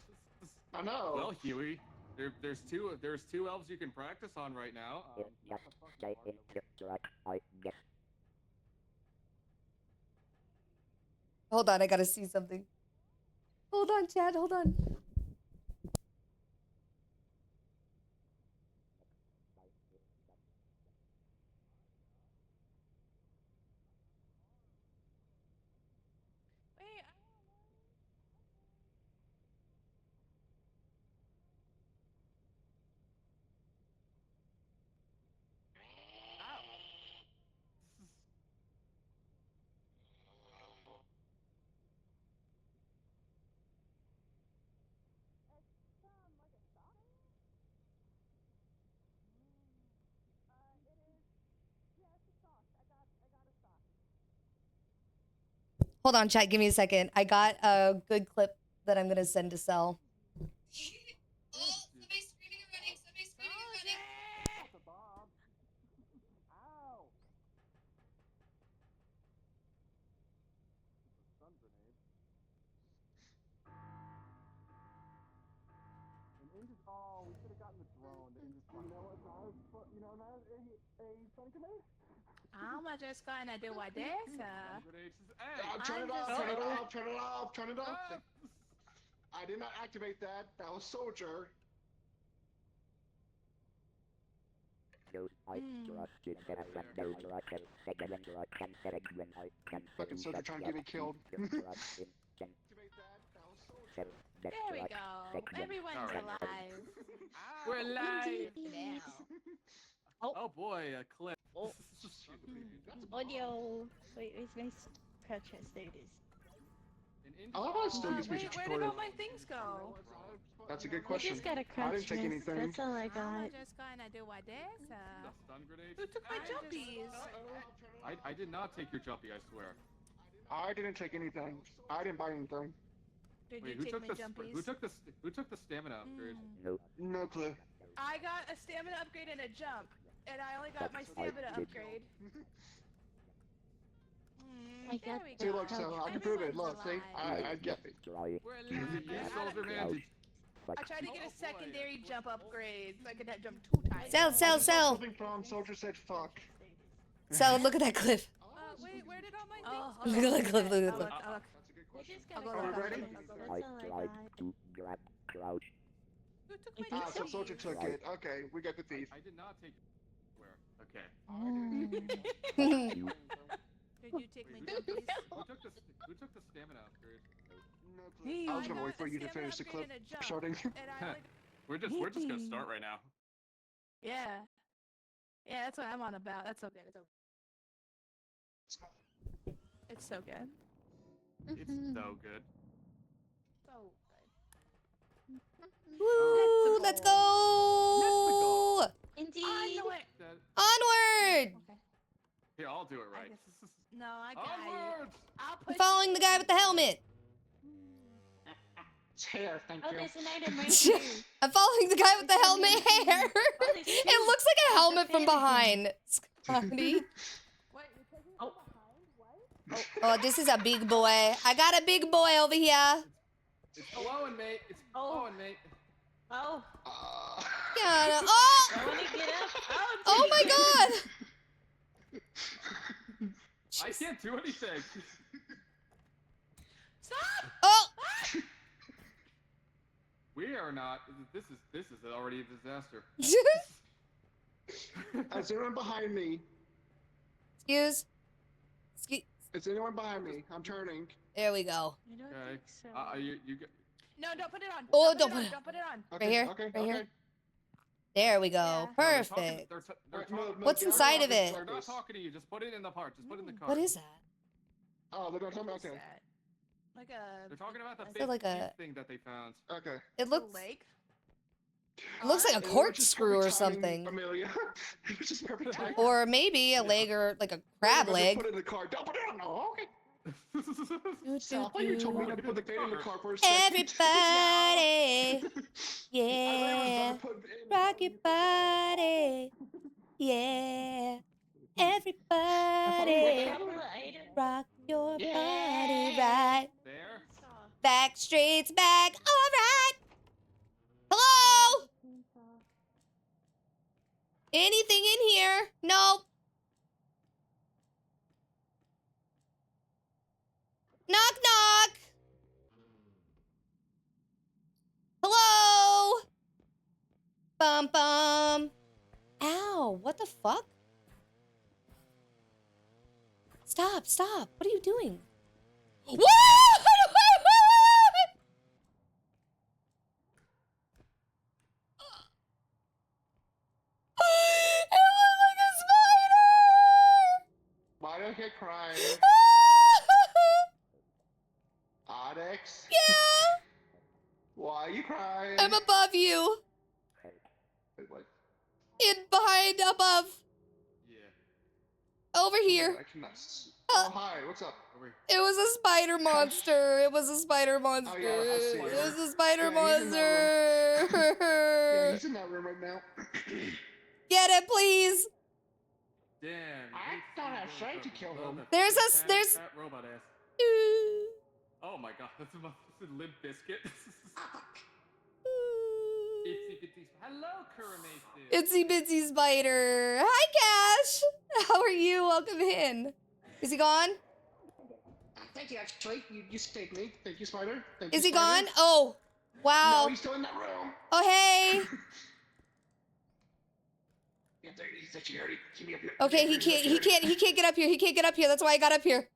I know. Well, Huey, there's two elves you can practice on right now. Hold on, I gotta see something. Hold on, Chad, hold on. Wait, Hold on, chat. Give me a second. I got a good clip that I'm gonna send to Cell. Oh, we should have gotten the drone. I'm just gonna do what this. Turn it off, turn it off, turn it off, turn it off. I did not activate that. That was Soldier. Fucking Soldier trying to get me killed. There we go. Everyone's alive. We're alive. Now. Oh boy, a clip. Oh. Audio. Wait, where's my crouch? There it is. I love how it still gives me Wait, where did tutorial. all my things go? That's a good I question. just got a I crouch didn't take miss. anything. That's all I I'm got. just gonna do what this. The stun grenade. Who took my jumpies? I did not take your jumpy, I swear. I didn't take anything. I didn't buy anything. Did Wait, you take my jumpies? who took the stamina upgrade? No clue. I got a stamina upgrade and a jump, and I only got my stamina upgrade. I There got we See, go. look, so I can prove it. Look, see? I get it. We're alive. You soldier man. I tried to get a secondary jump upgrade so I could jump 2 times. Cell. Something from Soldier said fuck. Cell, look at that clip. Wait, where did all my Oh, things look at that clip, look at that I'll clip. look, I'll look. That's a good I question. just got I'll a go crouch ready? miss. That's all I got. Who took my Ah, so jumpies? Soldier took it. Okay, we got the thief. I did not take where? Okay. Did you take my jumpies? Who took the stamina upgrade? No clue. I was gonna wait for you to finish the clip starting. And I only... We're just gonna start right now. Yeah. Yeah, that's what I'm on about. That's so good. It's so good. It's so good. So good. Woo, let's go! Indeed. Onward! Okay. Here, I'll do it I right. guess- No, I got it. Onwards! I'll I'm push following the guy with the helmet. It's here, thank Oh, you. there's an item right here. I'm following the guy with the helmet hair. It looks like a helmet from behind. Scotty. Wait, you're taking Oh. behind? What? Oh, this is a big boy. I got a big boy over here. It's blowing, mate. It's Oh. blowing, mate. Oh, Yeah. Oh! I want to get up. Oh my god! I can't do anything. Stop! Oh! We are not. This is already a disaster. Is anyone behind me? Excuse. Is anyone behind me? I'm turning. There we go. I don't Okay. think so. You No, don't put it on. Oh, don't put it on. Don't put it on. Okay, here, okay, right okay. here. There we go. Yeah. Perfect. Move, What's get out inside of the it? They're not circus. talking to you. Just put it in the part. Just put it in the cart. What is that? Oh, they're not talking about. What is Okay. that? Like a. They're talking about the Is it big like a- cube thing that they found. Okay. It a looks lake? it looks like a It was just corkscrew or perfect timing, something. Amelia. It was just perfect timing. Or maybe a leg or like a crab Wait, leg. Put it in the car. Don't put it on. Oh, okay. So I thought you told me not to put the data in the car for a second. Everybody, I was yeah, about to put it in. rock your body, yeah. Everybody, rock your body right. There. Back streets back, alright. Hello? Anything in here? Nope. Knock knock. Hello? Bum bum. Ow, what the fuck? Stop, stop. What are you doing? Whoa! It looked like a spider! Why don't you cry? Onyx? Yeah! Why are you crying? I'm above you. Wait, what? In behind, above. Yeah. Over here. I cannot oh, hi, what's up? Over here. It was a spider monster. It was a spider monster. Oh, yeah, I see It it. was a spider Yeah, he's in that Yeah, monster. he's in that room right now. Get it, please. Damn. I thought I was trying to kill him. There's a- there's- Fat robot ass. Oh my god, this is Limp Biscuit. Itsy bitsy. Hello, Kuromasu. Itsy bitsy spider. Hi, Cash. How are you? Welcome in. Is he gone? Thank you, actually. You saved me. Thank you, Spider. Thank Is you, he gone? Spider. Oh, wow. No, he's still in that room. Oh, hey. Yeah, there he's actually already. Keep me up here. Okay, he can't get up here. He can't get up here. That's why I got up here.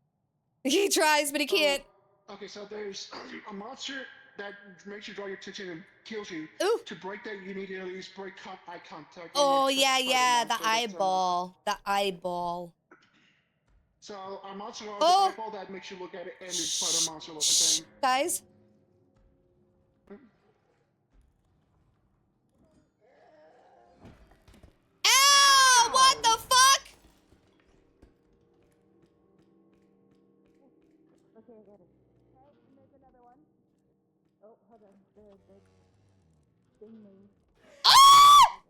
He tries, but he can't. Okay, so there's a monster that makes you draw your attention and kills you. Ooh. To break that, you need to at least break eye contact. Oh, and yeah, it's a yeah. spider The monster that's, eyeball. The eyeball. So our monster has Oh. an eyeball that makes you look at it, and the spider monster looks the Shh, same. guys. Ow! What the fuck? Ah!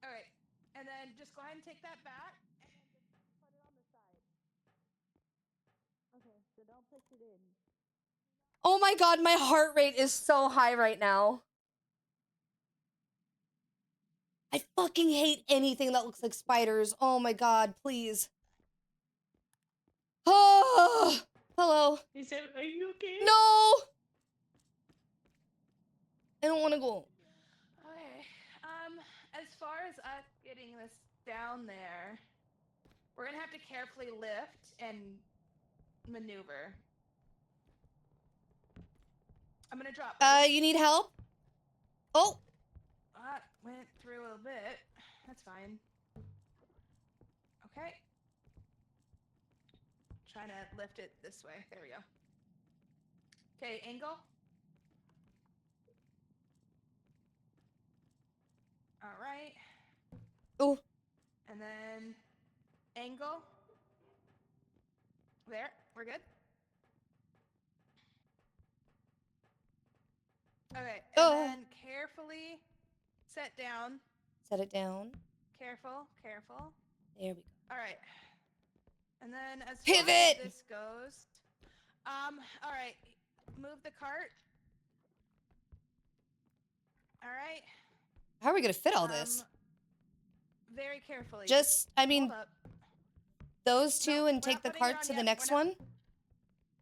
Alright. And then just go ahead and take that back. And then just put it on the side. Okay, so don't push it in. Oh my god, my heart rate is so high right now. I fucking hate anything that looks like spiders. Oh my god, please. Oh, hello. Is it? Are you okay? No! I don't want to go. Okay. As far as us getting this down there, we're gonna have to carefully lift and maneuver. I'm gonna drop. You need help? Oh, Went through a bit. That's fine. Okay. Trying to lift it this way. There we go. Okay, angle. All right. ooh. And then angle. There, we're good. Okay, and Oh. then carefully set down. Set it down. Careful, careful. There we go. All right. And then as far Pivot! as this goes, all right, move the cart. All right. How are we gonna fit all this? Very carefully. Just, I mean, hold up. those two No, and we're take not the putting it cart on to the yet. next We're not- one?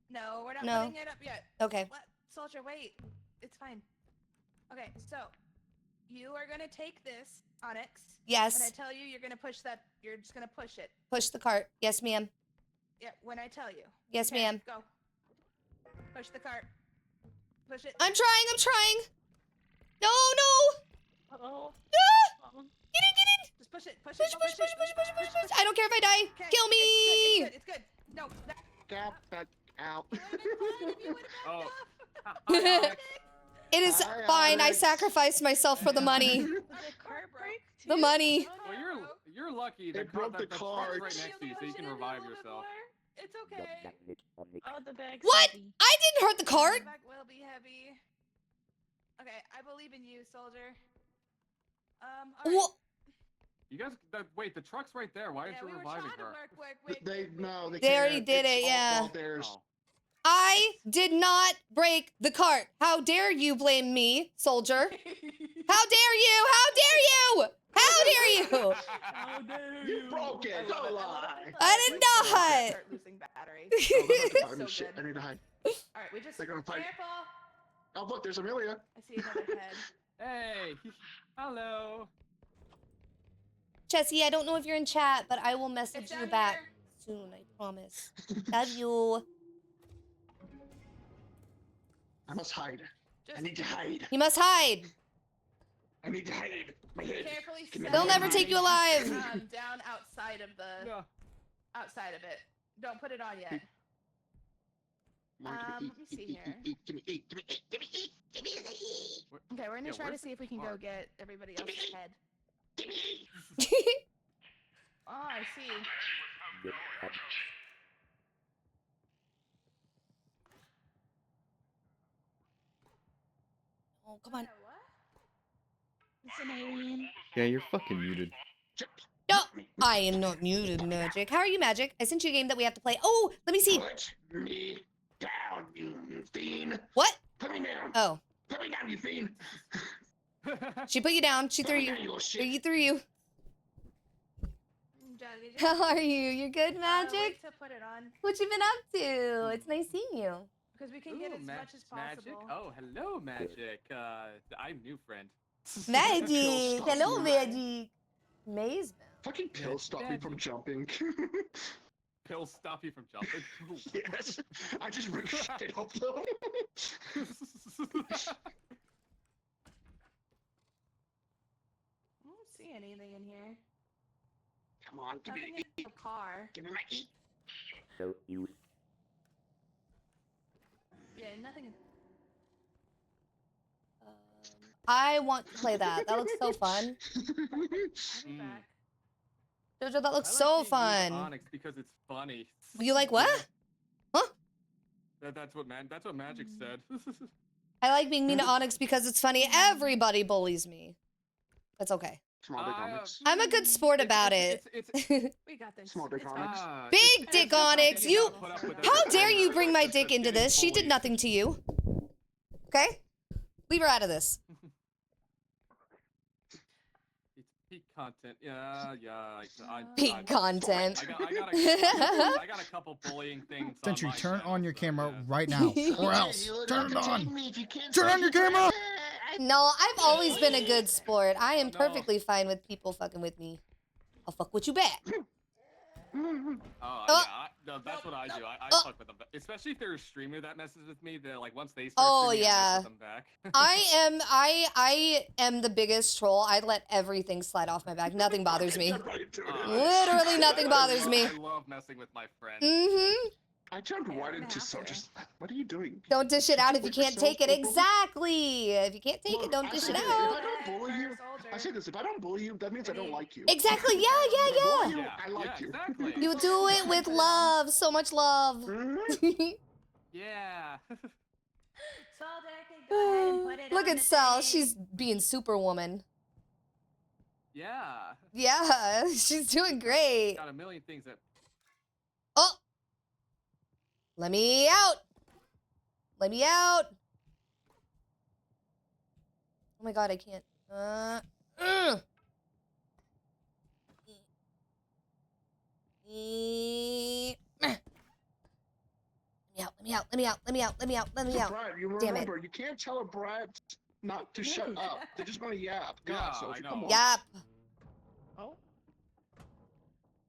No, we're not No. putting it up yet. Okay. Soldier, wait. It's fine. Okay, so you are gonna take this, Onyx. Yes. When I tell you, you're gonna push that. You're just gonna push it. Push the cart. Yes, ma'am. Yeah, when I tell you. Yes, Okay, ma'am. Go. Push the cart. Push it. I'm trying. No, no. Oh. Ah! Get in. Just push it. Push Push. it. I don't care if I die. Okay, Kill me. It's good. No. That Gap back out. would have been fun if you would have Oh. backed up. Hi, Alex. It is Hi, fine. I Alex. sacrificed myself for the money. The cart broke. The money. Well, you're lucky. They broke the truck's cart. right next to you, so you can revive yourself. It's okay. Oh, the bag's What? heavy. I didn't hurt the cart. The back will be heavy. Okay, I believe in you, soldier. All right. Wha- You guys, wait, the truck's right there. Why aren't Yeah, you we were reviving trying to her? work. They They already can't. did It's it, all yeah. fault theirs. Oh. I did not break the cart. How dare you blame me, soldier? How dare you? How dare you? How dare you? How dare You broke it. Don't lie. I did not. Start losing battery. Oh, So shit. good. I need to hide. All right, we just They're gonna fight. careful. Oh, look, there's Amelia. I see another head. Hey, hello. Chessie, I don't know if you're in chat, but I will It's message you down back here. soon, I promise. Love you. I must hide. Just I need to hide. You must hide. I need to hide. My head. carefully Can I They'll set never it, take you alive. down outside of the No. outside of it. Don't put it on yet. Mom, let me see here. Give me eat. Give me eat. Give me eat. Give me eat. Okay, we're gonna Yeah, try to where's see if we can go cart? get everybody else's head. Give me eat. Oh, I see. Oh, come on. What? It's an alien. Yeah, you're fucking muted. No, I am not muted, Magic. How are you, Magic? I sent you a game that we have to play. Oh, let me see. Put me down, you fiend. What? Put me down. Oh, Put me down, you fiend. she put you down. She Put threw me you. down, you little Or shit. you threw you. Juggy, How are you? You're good, wait Magic? to put it on What you been up to? It's nice seeing you. because we can get Ooh, as much as Magic. possible. Oh, hello, Magic. I'm new friend. Magic. stop Hello, you. Magic. Maze. Fucking pill stop me from jumping. Pills stop you from jumping. Yes. I just ripped shit up though. I don't see anything in here. Come on, give me Nothing the in the car. Give me my eat. So you Yeah, nothing. I want to play that. That looks so fun. I'll be Mm. back. Jojo, that looks I like so being used fun. Onyx because it's funny. You like what? Huh? That's what Magic said. I like being mean to Onyx because it's funny. Everybody bullies me. That's okay. Small dick Onyx. I'm a good sport about it. We got this. Small dick It's Onyx. fine. Big dick Onyx, you. How dare you bring my dick into this? She did nothing to you. Okay? Leave her out of this. It's peak content. Yeah. Peak content. I got a couple bullying things. Sentry, on my turn channel, on your so, camera yeah. right now, or else. Turn it on. Turn on your camera. No, I've always been a good sport. I am No. perfectly fine with people fucking with me. I'll fuck with you back. No, that's what I do. I Oh. fuck with them, especially if they're a streamer that messes with me. They're like once they start Oh, streaming, I yeah. mess with them back. I am the biggest troll. I let everything slide off my back. Nothing bothers me. Literally nothing bothers me. I love messing with my friends. Mm-hmm. I jumped Yeah, right I'm into gonna so have to. just. What are you doing? Don't dish it out if you Look at can't take it. yourself, bro. Exactly. If you can't take it, don't I dish say it this, out. If I don't bully you, I say this. If I don't bully you, that means I don't like you. Exactly. Yeah. Yeah, I like you. Exactly. You do it with love. So much love. Yeah. Soldier can go ahead and put it Look on at the Sal. thing. She's being superwoman. Yeah. Yeah, she's doing great. Got a million things that. Oh! Let me out! Let me out! Oh my god, I can't. Let me out, let me out, let me out, let me out, let me out, let me out. Bribe. You Damn it. remember, you can't tell a bribe not to shut up. They just want to yap. God, Yeah, Soldier, I know. come on. Yap. Oh.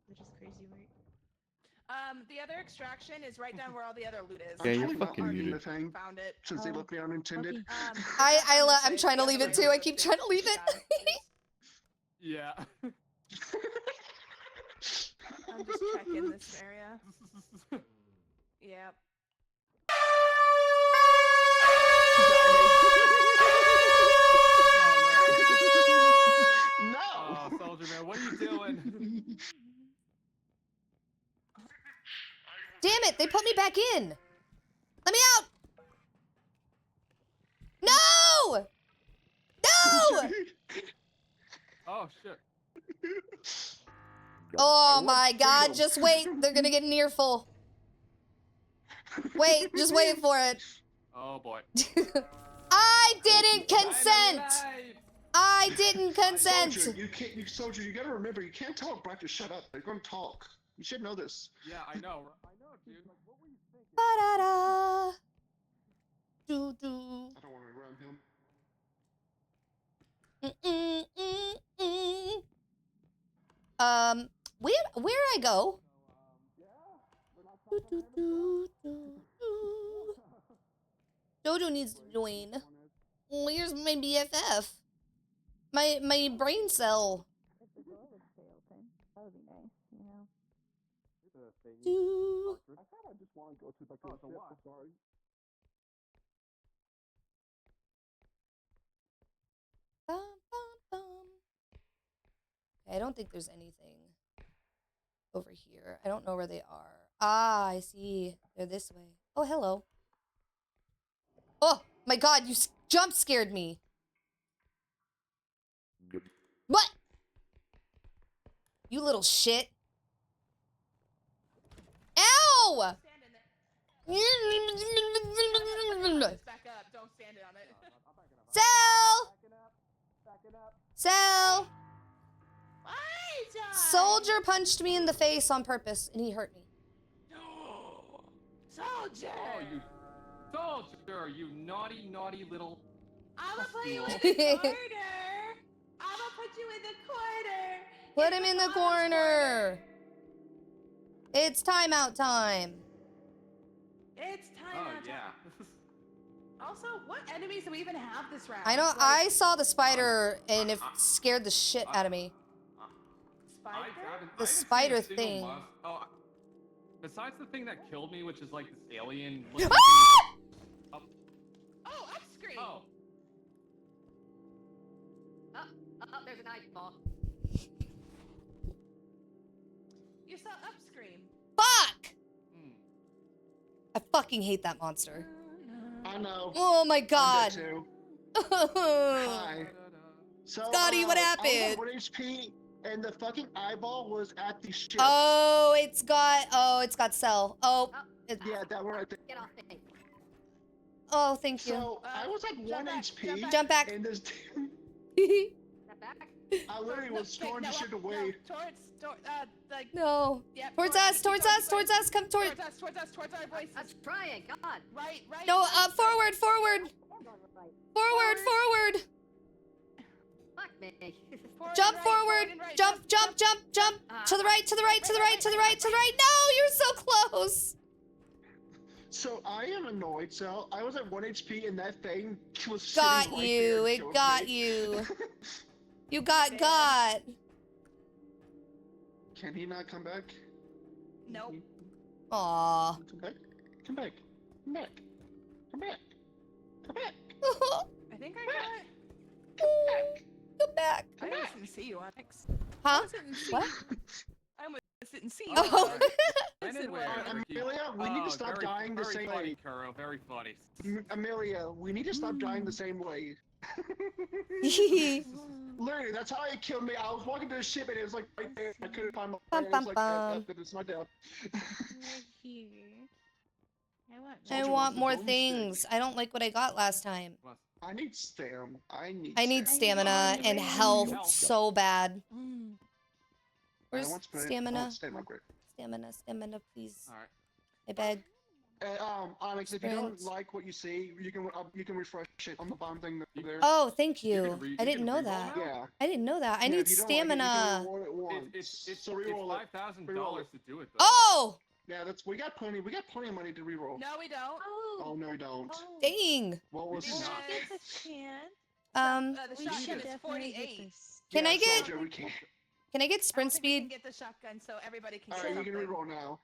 Which is crazy, right? The other extraction is right down where all the other loot is. Yeah, I'm you're totally not fucking arguing muted. the thing, Found it. since they left me unintended. Okay. I'm trying to leave it too. I keep trying to leave it. Yeah. I'm just checking this area. Yep. No! Oh, Soldier Man, what are you doing? Damn it! They put me back in. Let me out. No! No! Oh shit. Oh my God! Just wait. They're gonna get an earful. Wait. Just wait for it. Oh boy. I didn't consent. I didn't consent. Soldier, Soldier, you gotta remember, you can't tell a brat to shut up. They're gonna talk. You should know this. Yeah, I know, dude. Like, what were you thinking? Ba-da-da. Do-do. I don't want to run him. Where I go? Jojo needs to join. Where's my BFF? My brain cell. Do. I thought I just want to go to like a sorry. Bum, bum, bum. Okay, I don't think there's anything over here. I don't know where they are. Ah, I see. They're this way. Oh, hello. Oh, my God, you jump scared me. What? You little shit. Ow! Back up. Don't stand on it. Sell! Sell! Soldier punched me in the face on purpose, and he hurt me. Soldier! Oh, you Soldier, you naughty, naughty little. I'ma put you in the corner. I'ma put you in the corner. Put him in the corner. It's timeout time. It's time. Oh out yeah. Also, what enemies do we even have this round? I know. Like, I saw the spider, and it scared the shit out of me. Spider? The spider thing. Oh, besides the thing that killed me, which is like this alien. Oh, up screen. Oh. Oh, there's an eyeball. You saw up screen. Fuck! I fucking hate that monster. I know. Oh my God. I'm dead too. Hi. So, Scotty, what I happened? was at 1 HP, and the fucking eyeball was at the ship. Oh, it's got cell. Oh. Yeah, that one right there. Get off me. Oh, thank you. So, I was like 1 HP. Jump back. And this Step back. I literally was storing the shit away. Like, No. yeah, Towards us, come towards. towards us, towards our voices. I'm trying, God. Right. No, forward. Forward. Fuck me. Jump forward. Jump. To the right. No, you're so close. So I am annoyed. So I was at 1 HP, and that thing was Got sitting right you. there and It killed got me. you. You got got. Can he not come back? Nope. Aw. Come back. Come back. Come back. Come back. Come back. I think I got it. Come back. I almost didn't see you, Onyx. Huh? What? I almost didn't see you. Oh. Amelia, we need to stop dying the same way. Kuro, very funny. Amelia, we need to stop dying the same way. Literally, that's how it killed me. I was walking to the ship and it was like right there. I couldn't find my Bum, friend. It was bum, like, bum. it's my death. I want more things. I don't like what I got last time. I need stam. I need stamina and health so bad. Where's stamina? Stamina, please. Alright. I beg. Onyx, if you don't Sprint. like what you see, you can refresh it on the bottom thing there. Oh, thank You you. can re- I you didn't can know re-roll that. now? Yeah. I didn't know that. I Yeah, need if you don't like it, you can stamina. re-roll it once. It's So re-roll it. $5,000 to do it though. Oh, Yeah, we got plenty of money to re-roll. No, we don't. Oh no, we don't. dang. What was We We did should not. get the chance. The We shotgun should is definitely get 48. this. Can yeah, I get- Soldier, we can't. Can I get I don't sprint think we can speed? get the shotgun, so everybody can Alright, get you can something. re-roll now.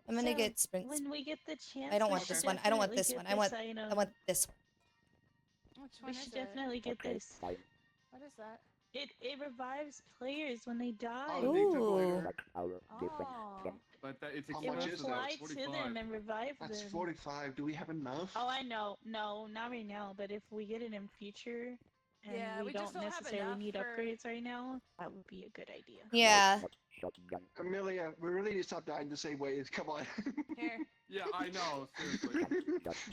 I'm gonna So, get sprint. When we get the chance, I don't we want should this one. I don't want definitely this get one. I want. item. I want this one. Which We one is should it? definitely get Okay, this. fine. What is that? It revives players when they die. Oh, the Ooh. defibrillator. That's our difference. Oh. Then But it's How It much will is that? fly to 45. them and revive That's them. 45. Do we have enough? Oh, I know. No, not right now. But if we get it in future, and Yeah, we don't just don't have necessarily enough need for- upgrades right now, that would be a good idea. Yeah. not shotgun. Amelia, we really need to stop dying the same way. Come on. Here. Yeah, I know. Seriously.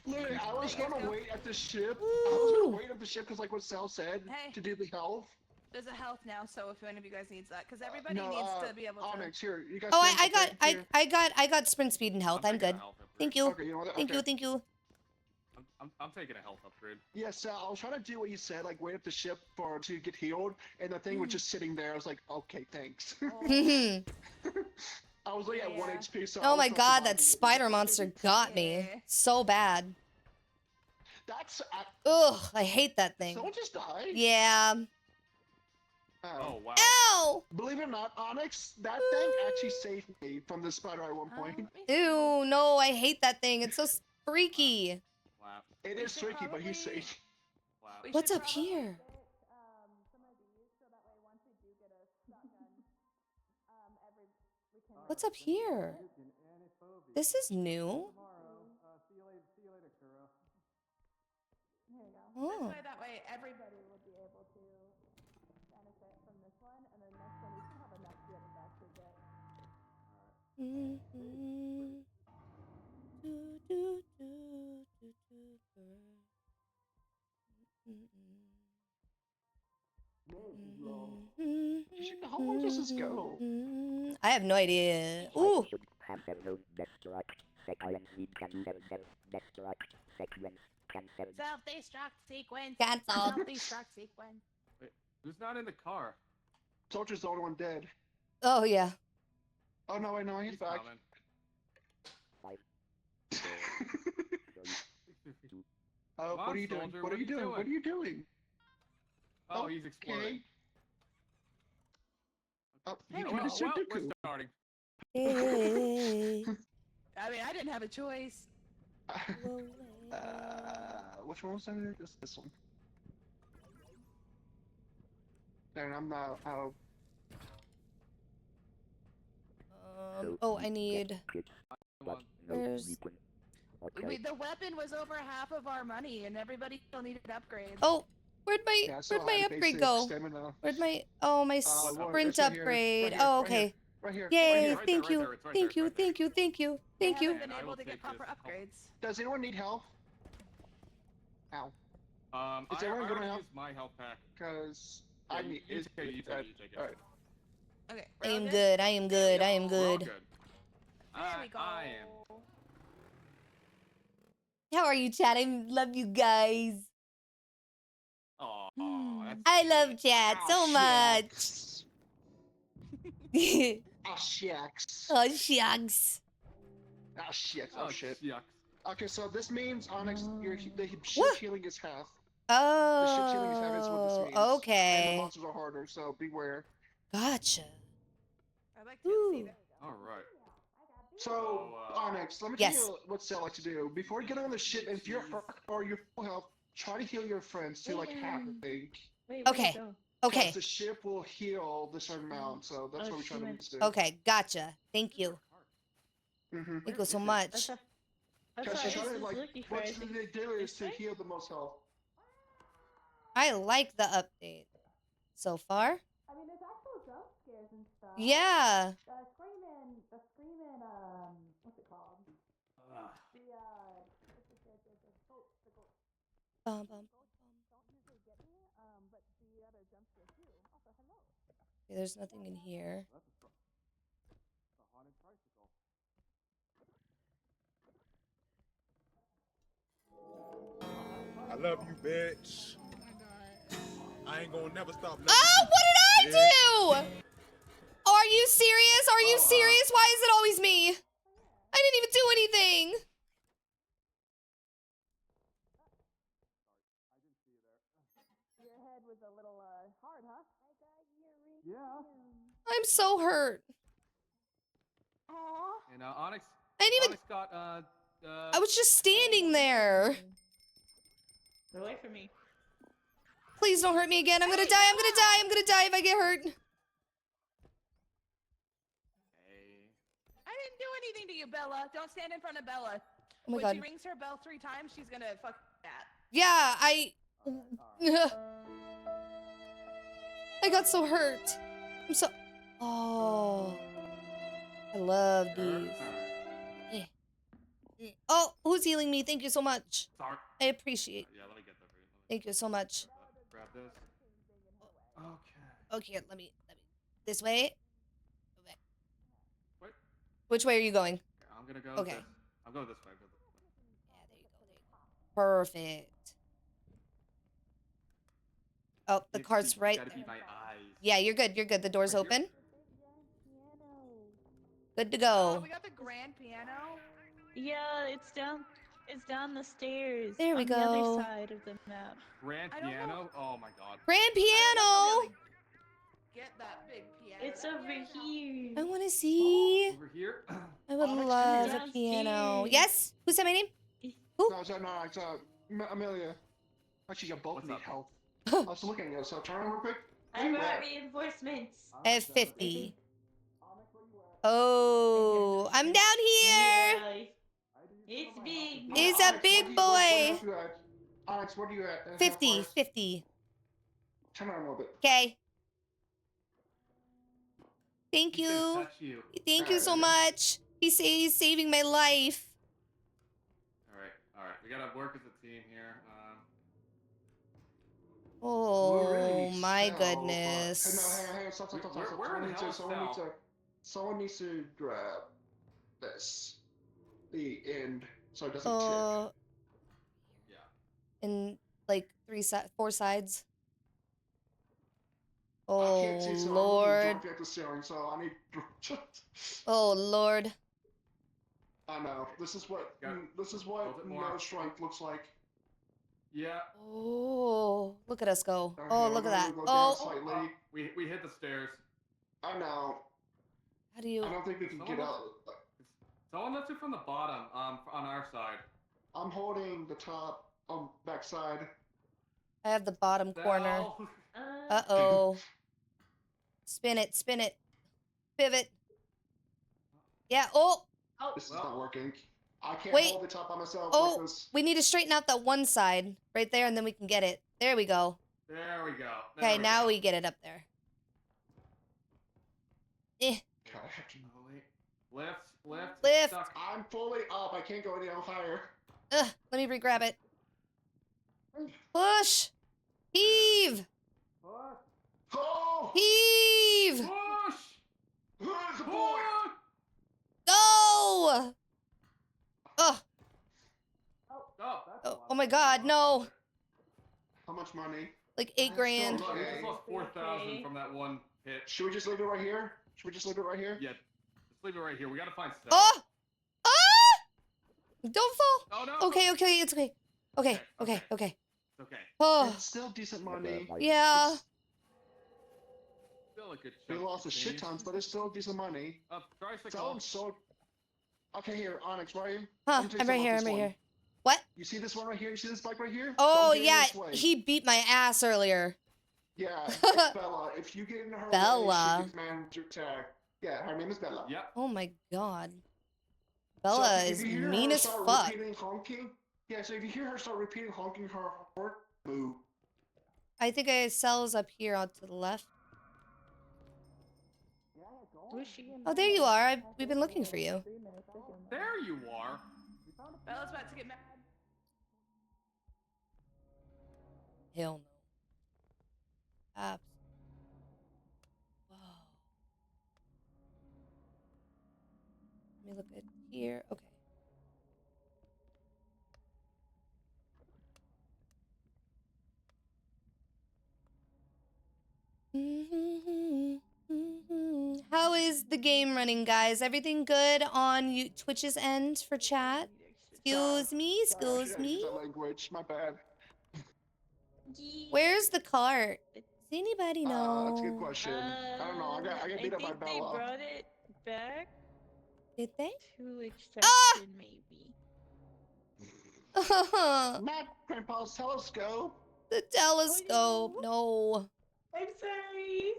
Literally, I was Here, gonna go. wait at the ship. I was gonna wait at the ship because, like what Sal said, Hey. to do the health. There's a health now, so if one of you guys needs that, because everybody No, needs to be able to. Onyx, here. You guys. Oh, can- I got. okay, here. I got sprint speed and health. I'm taking a good. health upgrade. Thank you. Okay, you know what? Thank you. Okay. Thank you. I'm taking a health upgrade. Yeah, Sal, I was trying to do what you said, like wait at the ship to get healed, and the thing was just sitting there. I was like, okay, thanks. Mhm. I was like at 1 Yeah. HP. So I Oh was my not god, surviving that it. spider monster got me Yeah. so bad. That's. Ugh, I hate that thing. Someone just died. Yeah. Oh wow. Ow! Believe it or not, Onyx, that thing actually saved me from the spider at one point. Let me see. Ew, no, I hate that thing. It's so freaky. Wow. It We is should tricky, but he's probably- safe. Wow. We What's should up probably here? get, some of these, so that way once we do get a shotgun, we can. What's up here? This is new. Here you go. Oh. This way, that way, everybody will be able to benefit from this one, and then next one we should have enough to be able to actually get. Mhm. Do, do, do, do, do, bird. How long does this go? I have no idea. Ooh. I should have known destruct. Sequence can self-destruct. Sequence can self. Self-destruct sequence. Cancel. Self-destruct sequence. Who's not in the car? Soldier's the only one dead. Oh yeah. Oh no, I know he's back. coming. 5, 4, 3, 2. Oh, Come what on, are you doing? soldier, What are you doing? What are you doing? Oh, he's exploding. Oh, Hey, you well, can just well, Sudoku. we're starting. Hey. I mean, I didn't have a choice. Which one was that? This one. And I'm not out. Oh, I need. But no Where's- sequence. Okay. The weapon was over half of our money, and everybody still needed upgrades. Oh, where'd my Yeah, so where'd my I had upgrade basic go? Stamina. Where'd my my well, sprint it's right here. upgrade? Right here, Oh, right here. okay. Right here. Yay! Right here, right Thank there, you, right there, it's right thank there, you, right there. thank you, thank you, thank We you. haven't been I able will to get take proper this. upgrades. Does anyone need health? Ow. Is I everyone gonna already have- used my health pack. Cause Yeah, I you- need. you take it, you take it, you take it. Alright. Okay. I we're all am good? good. I am good. I am We're all good. There we go. I am. How are you, chat? I love you guys. Oh, that's I love chat so much. Shucks. Ah, shucks. Oh shucks. Ah, shit. oh Oh, shit. yucks. Okay, so this means Onyx, the ship's What? healing is half. The ship's healing is half is what this Oh, means. And the okay. monsters are harder, so beware. Gotcha. I'd like to see Ooh. that. All right. So, So, Onyx, let me Yes. tell you what Sal likes to do. Before getting on the ship, if you're hurt or you're full health, try to heal your friends to like half, I think. Wait, Okay. Okay. Because the ship will heal the certain amount, so that's Oh, what we try to she do. Okay. Gotcha. Thank you. Mm-hmm. Thank you so is it? much. That's what Because I she's trying was to like, looking for. what I think they do is to this way? heal the most health. I like the update so far. I mean, there's actual jump scares and stuff. Yeah. The screaming, what's it called? The goat. Bum, bum. Don't usually get me, but the other jump scares do. Also, hello. Okay, there's nothing in here. love you, bitch. I ain't gonna never stop loving Oh, what did I do? Are you serious? Are you Oh, serious? Why is it always me? I didn't even do anything. Your head was a little hard, huh? Yeah. I'm so hurt. Aww. And Onyx. I didn't even. Onyx got I was just standing there. Get away from me. Please don't hurt me again. I'm gonna die. I'm gonna die. I'm gonna die if I get hurt. I didn't do anything to you, Bella. Don't stand in front of Bella. Oh my when god. she rings her bell 3 times, she's gonna fuck that. Yeah, I got so hurt. I'm so. Oh. I love these. Oh, who's healing me? Thank you so much. Sorry. I appreciate. Yeah, let me get that for you. Thank you so much. Grab this. Okay. Okay, let me. This way. Okay. Wait. Which way are you going? I'm gonna go. Okay. This. I'll go this way. Yeah, there you go. There you go. Perfect. Oh, the cart's right Gotta there. beat my eyes. Yeah, you're good. You're good. The door's Right here? open. Good to Oh, go. we got the grand piano. Yeah, it's down the stairs. There we on the go. other side of the map. Grand I don't know. piano. Oh my god. Grand piano. Get that big piano. It's over here. I want to see. Over here. I would Onyx, love come a here. piano. Downstairs. Yes. Who said my name? No, it's Amelia. Actually, you both What's need up? help. I was looking at you, so turn around real quick. I brought reinforcements. I have 50. Oh, I'm down here. Yeah, it's big. He's a big boy. Onyx, where are you at? 50. 50. Turn around a little bit. Okay. Thank He said you. touch you. Thank you so much. He's saving my life. All right. We gotta work as a team here. Oh need my spell, but- goodness. Hang on, stop. Where in the hell is Someone needs to grab this. The end, so it doesn't Oh, Yeah. in like 4 sides. tip. I Oh can't see, so Lord. I'm really at the ceiling, so I need. Oh Lord. I know. This is what Hold it more. no strength looks like. Yeah. Oh, look at us go. Okay, Oh, we're look at gonna that. go down Oh, slightly. We hit the stairs. I know. how do you? I don't think we can get out. Someone left it from the bottom. On our side. I'm holding the top back side. I have the bottom corner. Bell. Uh-oh. Spin it. Pivot. Yeah, oh, This is Well. not working. I can't Wait. hold the top by myself Oh. like this. we need to straighten out that one side right there and then we can get it. There we go. There we go. Okay, now we get it up there. Eh, God, I have to- Lift. Lift. Stuck. I'm fully up. I can't go any higher. let me re-grab it. Push. Heave. Oh! Heave. Push. Who's the boy? Push. Go. Oh, Oh, that's oh my god, no. How much money? Like 8 grand. We Okay. just lost 4,000 from that one hit. Should we just leave it right here? Yeah. Let's leave it right here. We gotta find stuff. Oh! Ah! Don't fall. Oh no. Okay, it's okay. Okay. It's okay. Oh, It's still decent money. yeah. Still a good We chunk lost a of shit change. tons, but it's still decent money. Tricycle. Someone sold. Okay, here, Onyx, where are you? Huh, Let me tell you I'm right something here, about I'm this right one. here. What? You see this one right here? You see this bike right here? Oh, Don't get in yeah, this way. he beat my ass earlier. Yeah, it's Bella. If you get in her Bella. way, she gets manager tag. Yeah, her name is Bella. Yep. Oh my god. So Bella if is you hear mean her as start fuck. Repeating honking, yeah, so if you hear her start repeating honking her horn, boo. I think I cells up here on to the left. Oh, there you are. We've been looking for you. There you are. Bella's about to get mad. Hell no. Abs. Whoa. Let me look at here. Okay. the game running, guys? Everything good on Twitch's end for chat? Excuse me, excuse me. Language, my bad. Where's the cart? Does anybody know? That's a good question. I don't know. I got beat up by I think they Bella. brought it back. Did they? To extraction, maybe. Not Grandpa's telescope. The telescope. No. I'm sorry.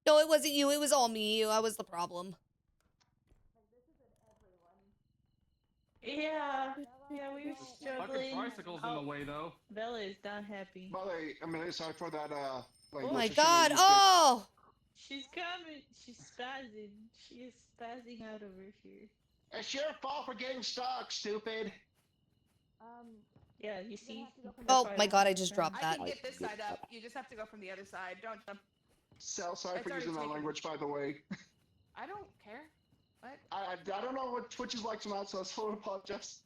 No, it wasn't you. It was all me. I was the problem. Yeah, we were Fucking struggling. tricycle's in the way though. Bella is not happy. By the way, I'm really sorry for that. Like, Oh my she god. used it. Oh! She's coming. She's spazzing. She is spazzing out over here. It's your fault for getting stuck, stupid. Yeah, you see? Oh my god, I just dropped I that. can get this side up. You just have to go from the other side. Don't jump. So sorry It's for already using that taken. language, by the way. I don't care. What? I don't know what Twitch is like tonight, so I fully apologize.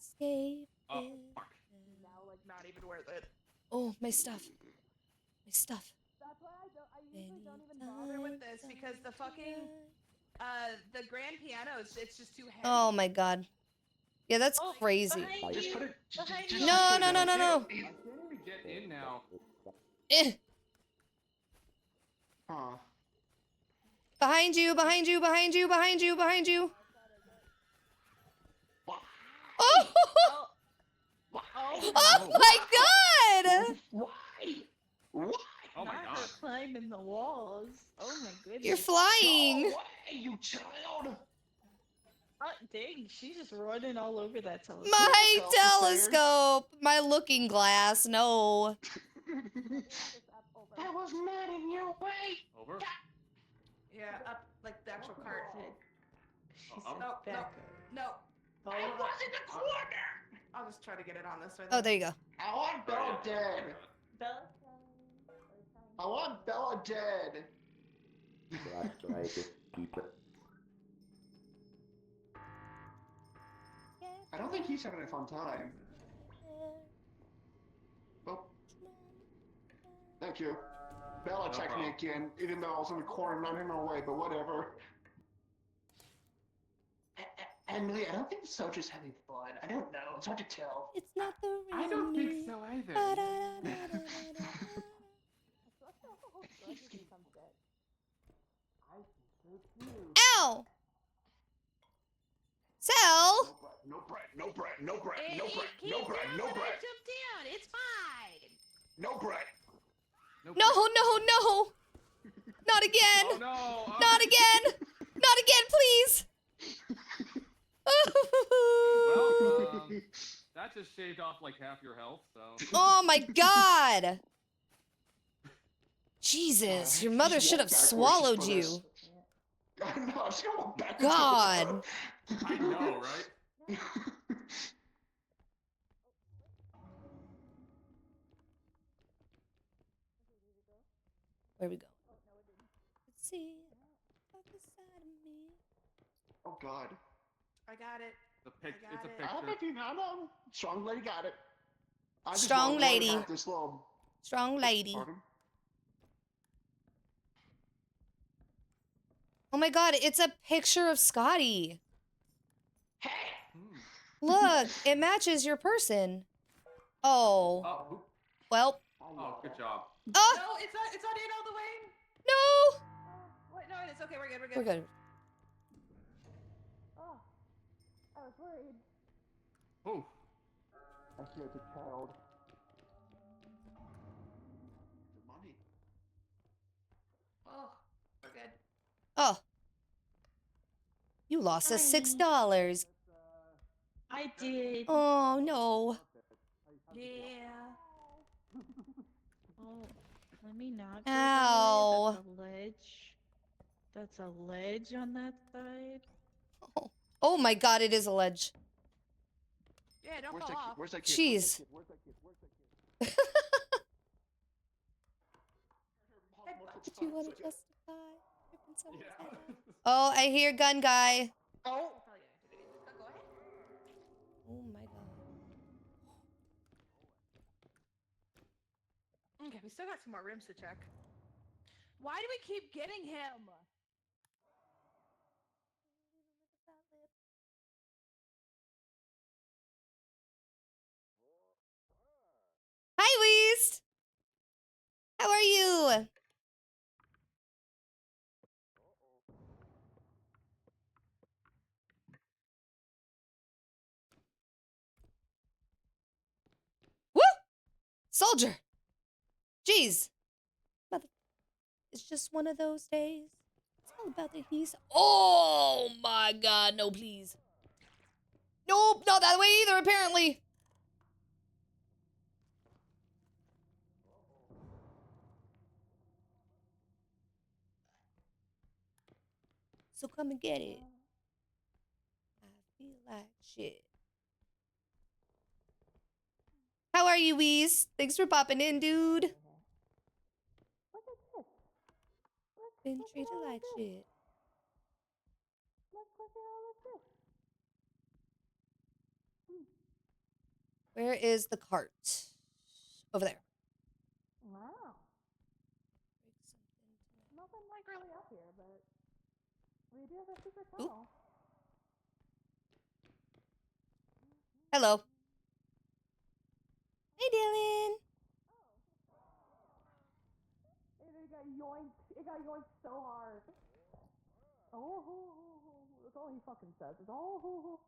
Escape. Oh, fuck. Now, like, not even worth it. Oh, my stuff. My stuff. That's why I usually don't even bother with this because the fucking the grand piano it's just too heavy. Oh my god. Yeah, that's crazy. Just put it. Just No, put no, it no, down. no, no. I can't even get in now. Eh. Huh. Behind you, behind you, behind you, behind you, behind you. Oh! Oh my god! Why? Why? Oh my Not god. her climbing the walls. Oh my goodness. You're flying. Why, you child? Oh, dang, she's just running all over that telescope. My telescope! My looking glass, no. I was not in your way. Over? Yeah, up like the actual cart. She's Oh, no, back no. up. I was in the corner. I'll just try to get it on this way. Oh, there you go. I want Bella dead. Bella? I want Bella dead. Try to keep it. I don't think he's having a fun time. Oh. Thank you. Bella checked me again, even though I was in the corner, not in my way, but whatever. Emily, I don't think the soldier's having fun. I don't know. It's hard to tell. It's not the real I don't me. think so either. Ow! Sel! No bread, no bread, no bread, It, no it bread, came no bread, down no when I bread, jumped down. It's fine. no bread. No, no, no! Not again! Oh no! Not again! Not again, please! Well, that just shaved off like half your health, so. Oh my god! Jesus, your mother should have swallowed you. I know, I was gonna walk backwards. God. I know, right? Where we go? Let's see. Other side of me. Oh god. I got it. It's a I got it. I picture. think I know. Strong lady got it. I just Strong want to lady. have This little... Strong lady. Pardon? Oh my god, it's a picture of Scotty. Hey! Look, it matches your person. Oh. Oh, Well. oh, good job. Oh! No, it's not in all the way. No! Wait, no, it's okay. We're good. We're good. We're good. Oh, I was worried. Oh. I feel like a child. Money. Oh, we're good. Oh. You lost us $6. I did. Oh, no. Yeah. Oh, let me not go Ow. there. That's a ledge. That's a ledge on that side. Oh my god, it is a ledge. Yeah, don't Where's fall that kid? off. Where's that kid? Jeez. Where's that kid? Where's that kid? Do you want to justify? Yeah. Oh, I hear gun guy. Oh. Go ahead. Oh my god. Okay, we still got some more rooms to check. Why do we keep getting him? Hi, Weast. How are you? Woo! Soldier. Jeez. It's just one of those days. It's all about the he's. Oh my God! No, please. Nope, not that way either. Apparently. So come and get it. I feel like shit. How are you, Weez? Thanks for popping in, dude. Been treated like shit. Where is the cart? Over there. Wow. Nothing like really up here, but we do have a secret tunnel. Hello. Hey, Dylan. It got yoinked. It got yoinked so hard. Oh, that's all he fucking says. Is oh.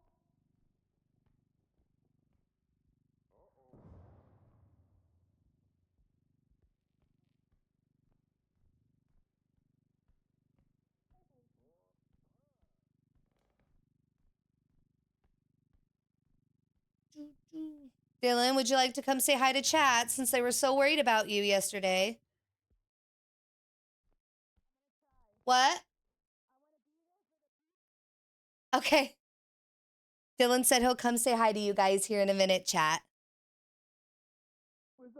Dylan, would you like to come say hi to chat since they were so worried about you yesterday? What? Okay. Dylan said he'll come say hi to you guys here in a minute, chat. It's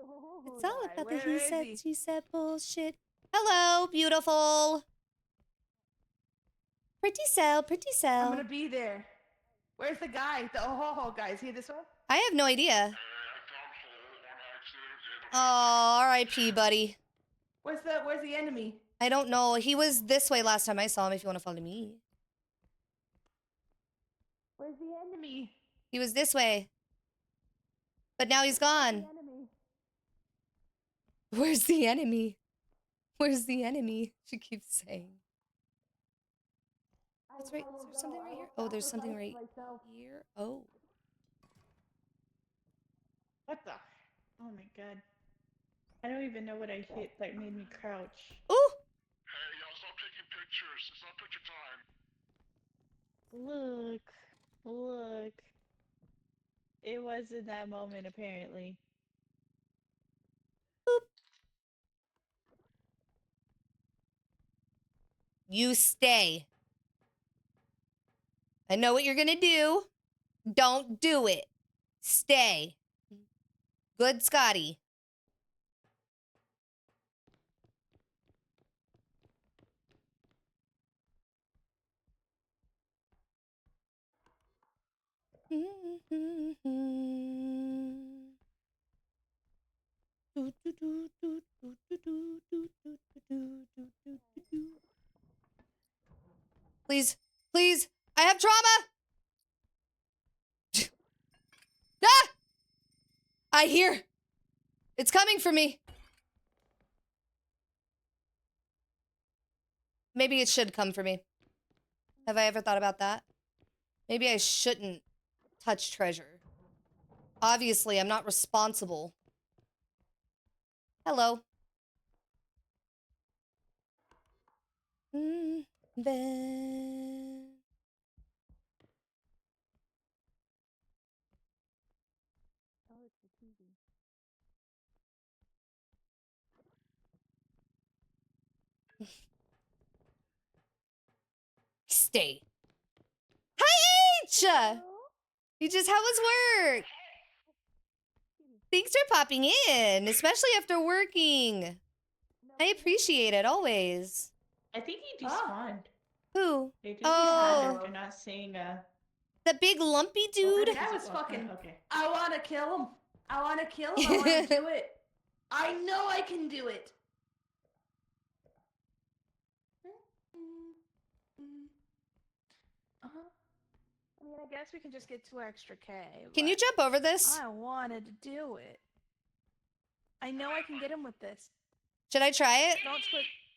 all about the he said, she said bullshit. Hello, beautiful. Pretty cell, pretty cell. I'm gonna be there. Where's the guy? The guy. Is he this one? I have no idea. Oh, R.I.P., buddy. Where's the enemy? I don't know. He was this way last time I saw him, if you want to follow me. Where's the enemy? He was this way. But now he's gone. Where's the enemy? Where's the enemy? She keeps saying. That's right. Is there something right here? Oh, there's something right here. Oh. What the? Oh my God. I don't even know what I hit that made me crouch. Ooh! Hey, y'all, stop taking pictures. It's not picture time. Look. It was in that moment, apparently. Boop. You stay. I know what you're gonna do. Don't do it. Stay. Good Scotty. Please, please, I have trauma. Ah! I hear. It's coming for me. Maybe it should come for me. Have I ever thought about that? Maybe I shouldn't touch treasure. Obviously, I'm not responsible. Hello. Then... Oh, it's the TV. Stay. Hi, H! How was work? Thanks for popping in, especially after working. I appreciate it, always. I think he despawned. Who? They do Oh. despawn if you're not saying The big lumpy dude? That was fucking... Okay. I want to kill him. I want to kill him. I want to do it. I know I can do it. guess we can just get 2 extra K. Can you jump over this? I wanted to do it. I know I can get him with this. Should I try it?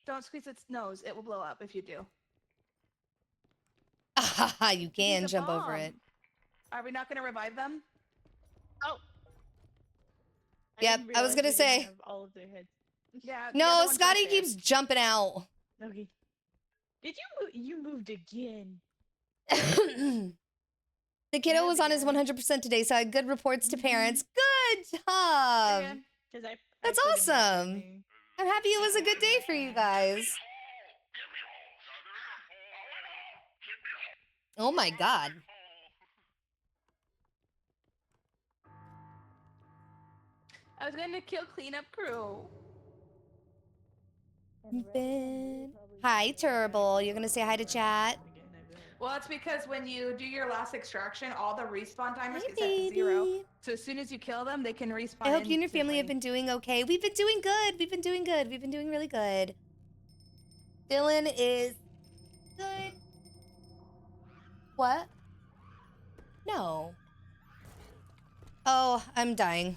Don't squeeze its nose. It will blow up if you do. Ah, you can Use a jump over bomb. it. Are we not going to revive them? Oh. Yep, didn't I was realize gonna they say. didn't have all of their heads. Yeah. the No, other one's Scotty right there. keeps jumping out. Okay. Did you move? You moved again. The kiddo was on his 100% today, so I had good reports to parents. Good job. Because I That's put him back in awesome. there. I'm happy it was a good day for you guys. Oh my god. I was going to kill cleanup crew. Hi, Turbo. You're gonna say hi to chat? Well, it's because when you do your last extraction, all the respawn timers Hi, get set to 0. baby. So as soon as you kill them, they can respawn. I hope you and your instantly. family have been doing okay. We've been doing good. We've been doing good. We've been doing really good. Dylan is good. What? No. Oh, I'm dying.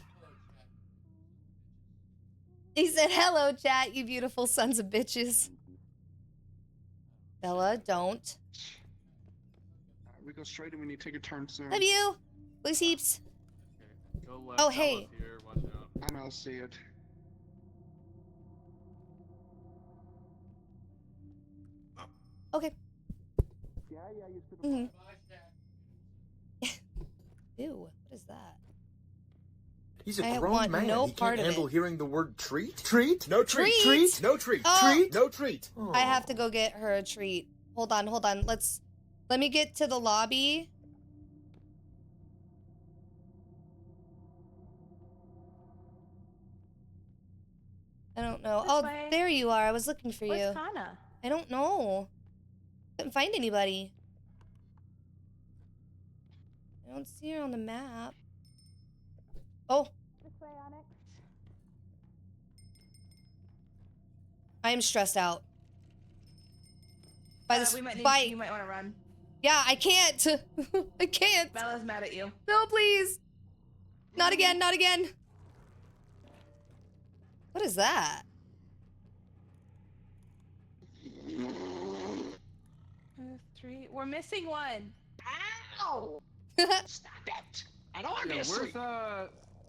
He said, hello, chat, you beautiful sons of bitches. Bella, don't. We go straight and we need to take a turn soon. Love you. Blue heaps. Go left. Oh, hey. Bella's Here. Watch out. I know, see it. Okay. Yeah, you should Mhm. Ew, what is that? He's a I grown want man. no he part can't of handle it. hearing the word treat. Treat? No treat. Treat? Treat? No treat. Oh. Treat? No treat. I have to go get her a treat. Hold on, hold on. Let me get to the lobby. I don't know. This Oh, way. there you are. I was looking for Where's you. Kana? I don't know. Couldn't find anybody. I don't see her on the map. Oh, This way, Onyx. I am stressed out. By this You might fight. want to run. Yeah, I can't. I can't. Bella's mad at you. No, please. Not again, not again. What is that? 3. We're missing one. Ow! Stop it! I don't want to Yeah, be asleep.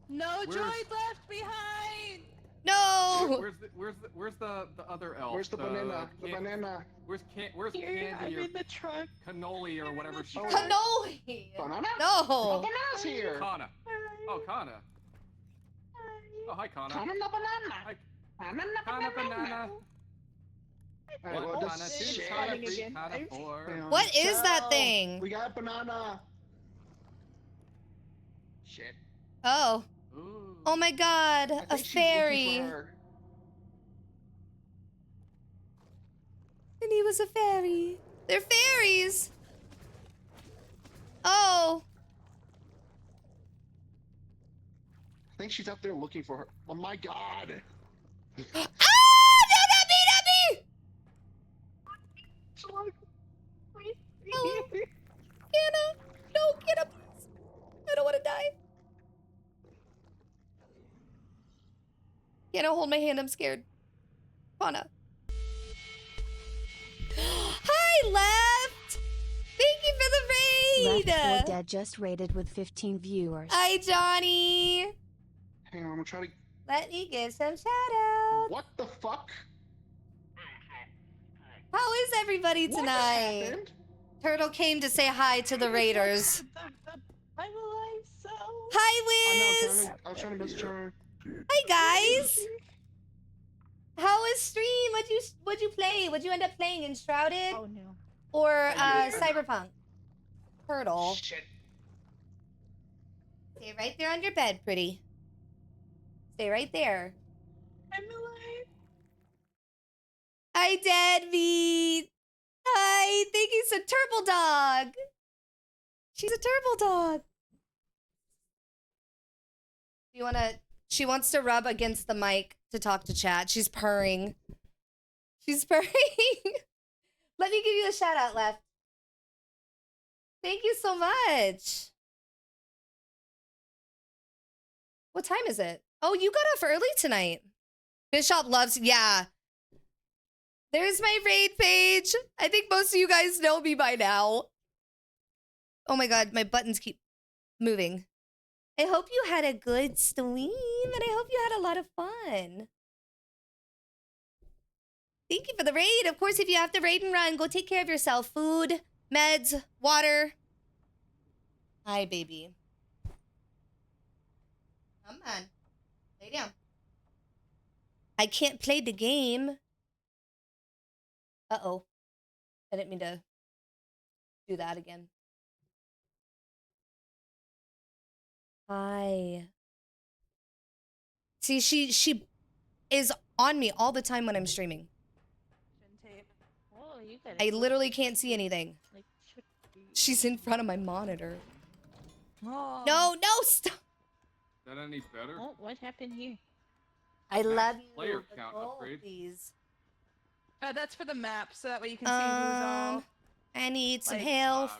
No, Where's- Joy's left behind. No. Where's the other elf? Where's the banana? The banana. Where's Here, Candy I'm or in the truck. Cannoli or whatever she Oh. Cannoli. Banana? No. Oh, banana's here. Kana. Oh, Kana. Oh, hi, Kana. Kana na banana. Hi, Banana, Kana banana. Alright, One well, Kana, this two shit. Kana, Running three again. Kana, four. Hang on. What is that So, thing? We got banana. Shit. Oh. Ooh. Oh my god. I A think she's fairy. looking for her. And he was a fairy. They're fairies. Oh. I think she's out there looking for her. Oh my god. Ah! No, not me, not me! Hello? Anna? No, Anna, please. I don't want to die. Anna, hold my hand. I'm scared. Anna. Hi, Left! Thank you for the raid! Left 4 Dead just raided with 15 viewers. Hi, Johnny! Hang on, I'm gonna try to. Let me give some shout-outs. What the fuck? How is everybody What tonight? happened? Turtle came to say hi to the raiders. I'm alive, so. Hi, Wiz! I was trying to message her. Hi, guys! How was stream? What'd you play? What'd you end up playing? Enshrouded Oh no. or Cyberpunk? Turtle. Shit. Stay right there on your bed, pretty. Stay right there. I'm alive. Hi, Deadbeat. Hi, thank you, so Turtle Dog. She's a turtle dog. You wanna? She wants to rub against the mic to talk to chat. She's purring. She's purring. Let me give you a shout out, Left. Thank you so much. What time is it? Oh, you got off early tonight. Bishop loves, yeah. There's my raid page. I think most of you guys know me by now. Oh my god, my buttons keep moving. I hope you had a good stream, and I hope you had a lot of fun. Thank you for the raid. Of course, if you have to raid and run, go take care of yourself. Food, meds, water. Hi, baby. Come on. Lay down. I can't play the game. Uh-oh. I didn't mean to do that again. Hi. See, she is on me all the time when I'm streaming. Oh, you got I literally can't see anything. Like, She's in front of my monitor. oh. No, stop. Is that any better? Oh, what happened here? I love you. Player but count go, upgrade. please. That's for the map, so that way you can see who's all I need some like, health.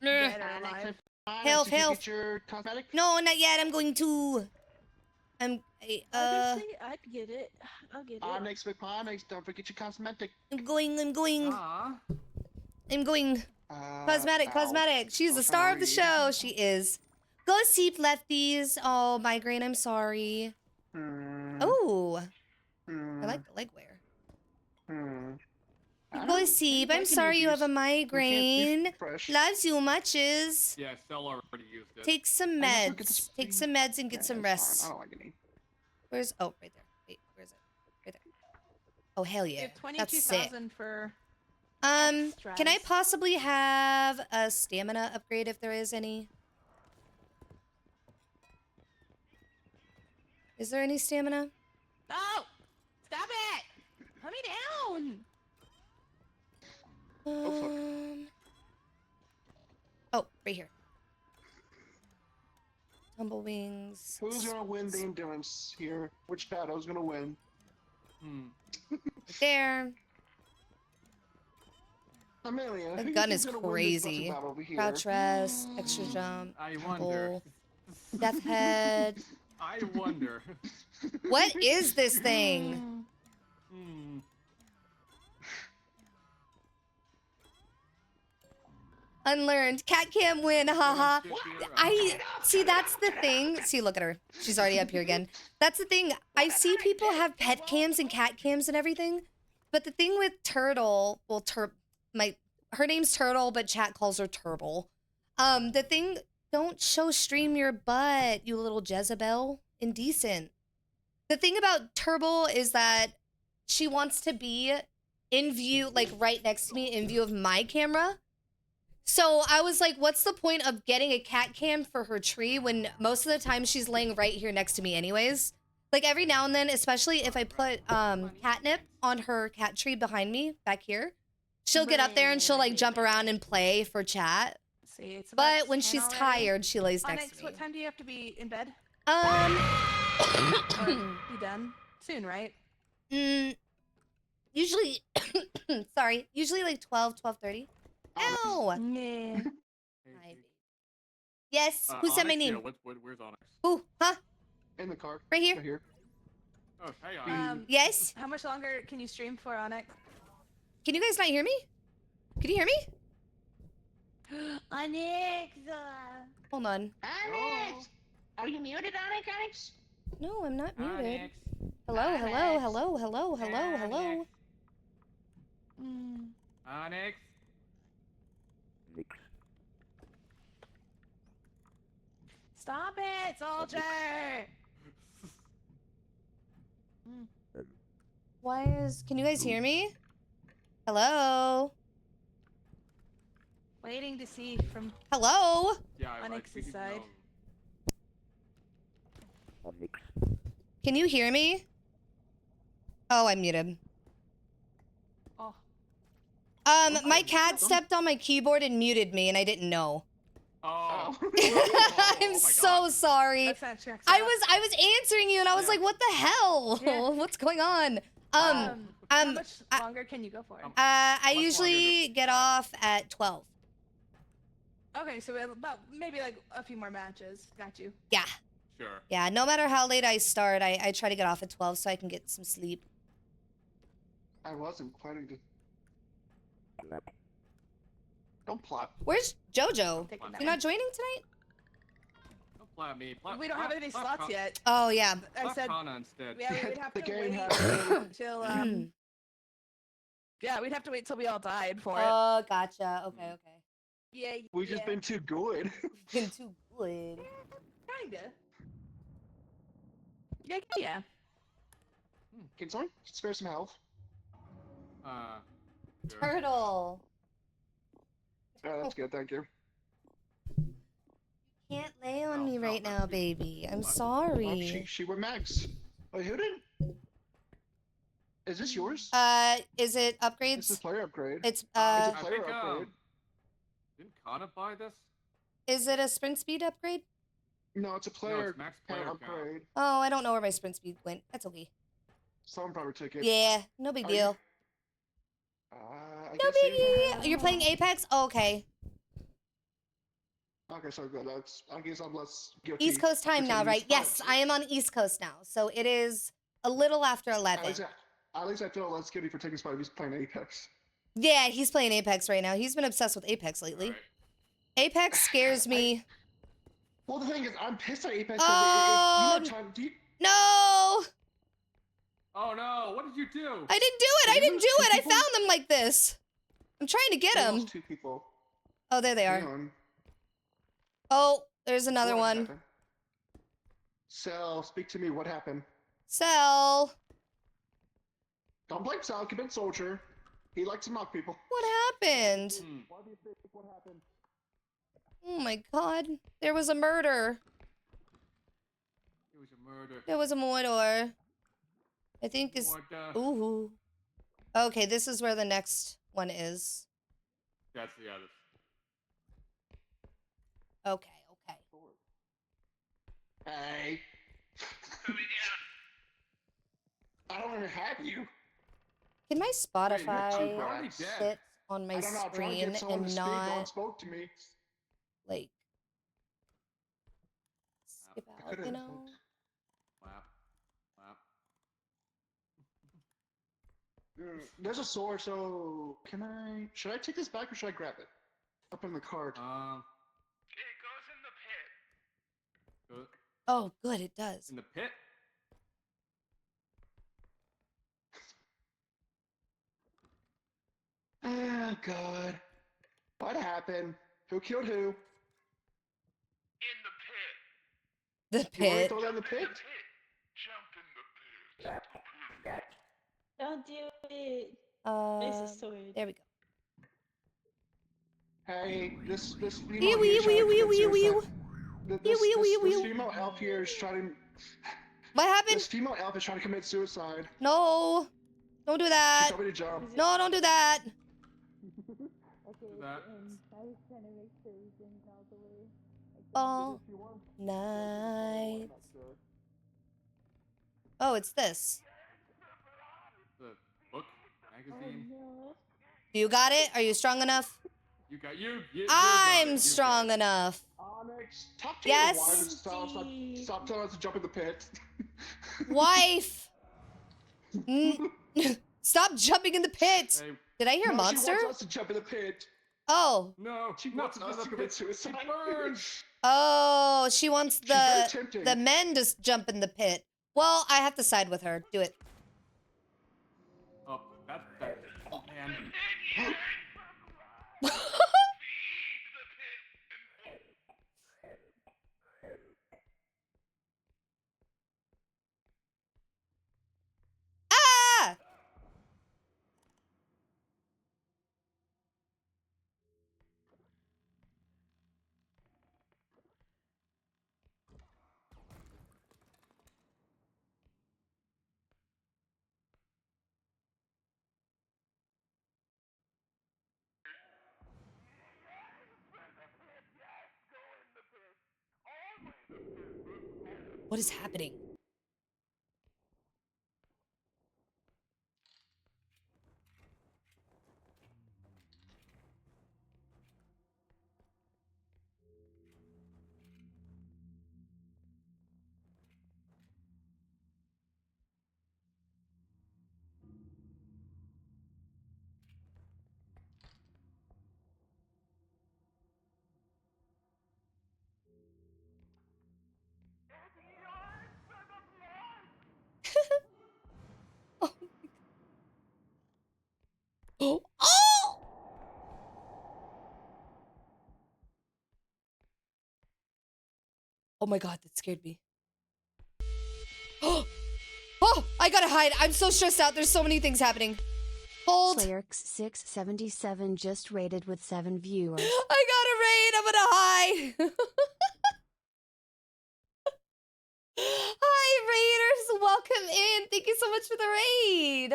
dead or alive. Health, Did you health. get your cosmetic? No, not yet. I'm going to. Obviously, I'd get it. I'll get it. Onyx, Onyx, don't forget your cosmetic. I'm going. Ah. I'm going. Cosmetic. She's the star of the show. She is. Go sleep, lefties. Oh, migraine. I'm sorry. Oh, I like the leg wear. Go sleep. I'm sorry you have a migraine. Loves you muches. Yeah, Stella already used it. Take some meds. Take some meds and get some rest. I don't like any. Where's? Oh, right there. Wait, where is it? Right there. Oh, hell yeah. That's sick. 22,000 for. Can I possibly have a stamina upgrade if there is any? Is there any stamina? No! Stop it! Put me down! Oh, right here. Tumblewings. Who's gonna win the endurance here? Which battle's gonna win? Right there. Amelia, The who gun you is think gonna win this crazy. buzzing battle over here? Crouch rest, extra jump, I wonder. pull, death head. I wonder. What is this thing? Unlearned. Cat can't win, haha. I see, that's the thing. See, look at her. She's already up here again. That's the thing. I see people have pet cams and cat cams and everything. But the thing with Turtle, well, her name's Turtle, but chat calls her Turtle. The thing, don't stream your butt, you little Jezebel. Indecent. The thing about Turtle is that she wants to be in view, like right next to me, in view of my camera. So I was like, what's the point of getting a cat cam for her tree when most of the time she's laying right here next to me anyways? Like every now and then, especially if I put catnip on her cat tree behind me, back here, she'll get up there and she'll like jump around and play for chat. See, it's but when she's tired, she lays next Onyx, to me. what time do you have to be in bed? Be done soon, right? Usually, sorry, usually like 12:30. Ow! Yeah. Hi. Yes, who said my Onyx, name? Yeah, where's Onyx? Who? Huh? In the car. Right here. Right here. Oh, hey, Onyx. Yes? How much longer can you stream for, Onyx? Can you guys not hear me? Can you hear me? Onyx! Hold on. Onyx! Are you muted, Onyx? No, I'm not muted. Onyx. Hello, hello. Onyx. Stop it, soldier! Can you guys hear me? Hello? Waiting to see from Hello? Yeah, Onyx's side. Can you hear me? Oh, I'm muted. Oh. My cat stepped on my keyboard and muted me, and I didn't know. Oh. I'm so sorry. I was answering you, and I was like, "What the hell? Yeah. What's going on?" How much longer can you go for? I usually get off at 12. Okay, so we have about maybe like a few more matches. Got you. Yeah. Sure. Yeah, no matter how late I start, I try to get off at 12 so I can get some sleep. I wasn't planning to. Don't plot. Where's JoJo? Take a nap. You're not joining tonight? Don't plot me. Plot, We don't have any slots yet. Oh, yeah. I said, Kana instead. yeah, we would have The to game wait has- till, yeah, we'd have to wait till we all died for it. Oh, gotcha. Okay, okay. Yeah, We've just been too good. Been too good. Kinda. Yeah, yeah. Can someone spare some health? Sure. Turtle. Oh, that's good, thank you. Can't lay on No, me no, right that's now, good. baby. I'm Oh, sorry. she went max. Wait, who did? Is this yours? Is it This upgrades? is player upgrade. It's, It's a I player think, upgrade. didn't Kana buy this? is it a sprint speed upgrade? No, it's a No, player it's max count player count. upgrade. Oh, I don't know where my sprint speed went. That's okay. Someone probably took it. Yeah, no big Are you- deal. I No guess you- biggie. You're playing Apex? Oh, okay. Okay, so good. That's, I guess I'm less guilty. East Coast time for now, taking right? this Yes, part. I am on East Coast now. So it is a little after At 11. least I feel less guilty for taking spot if he's playing Apex. Yeah, he's playing Apex right now. He's been obsessed with Apex lately. Alright. Apex scares me. Well, the thing is, I'm pissed at Apex Oh, because you know, time. Do you, No! Oh no! What did you do? I didn't do it! I You didn't lost do two it! I people? found them like this! I'm trying to get you them. lost 2 people. Oh, there they Hang are. on. Oh, there's another What one. happened? Sal, speak to me. What happened? Cell. Don't blame Sal. Commit soldier. He likes to mock people. What happened? Hmm. Why do you think what happened? Oh my god. There was a murder. It was a murder. There was a murder. I think it's... Murder. Ooh. Okay, this is where the next one is. That's the other. Okay, okay. Hey. I don't even have you. Can my Spotify you're already sit dead. on my I don't know. I'm trying to screen get someone to and speak. No one not, spoke to me. like, skip out, you could've- know? Wow. Wow. There's a sword, so can I? Should I take this back or should I grab it? Up in the cart. It goes in the pit. Go Oh, good, it does. in the pit. Oh God. What happened? Who killed who? In the pit. The You want to pit. throw down the pit? Jump in the pit. Don't do it. There's a Um, sword. there we go. Hey, this female Ew, here is ew, trying to ew, commit ew, ew, suicide. ew. This Ew, ew, ew, ew. female elf here is trying. What happened? This female elf is trying to commit suicide. No. Don't do She that. told me to jump. No, don't do that. Do that. All night. Oh, it's this. The book magazine. You got it? Are you strong enough? You got you. You I'm got it. strong enough. Onyx, talk to Yes? your wife and stop telling us to jump in the pit. Wife. Stop jumping in the pit. Hey, Did I hear a No, monster? She wants us to jump in the pit. Oh. no. She no, wants us the to commit pit. suicide. It burns. Oh, she wants She's very the tempting. men to jump in the pit. Well, I have to side with her. Do it. Oh, that. Oh man. Ah! What is happening? Oh my god, that scared me. Oh, I gotta hide. I'm so stressed out. There's so many things happening. Hold. Slayerx677 just rated with 7 viewers. I gotta raid. I'm gonna hide. Hi, raiders. Welcome in. Thank you so much for the raid.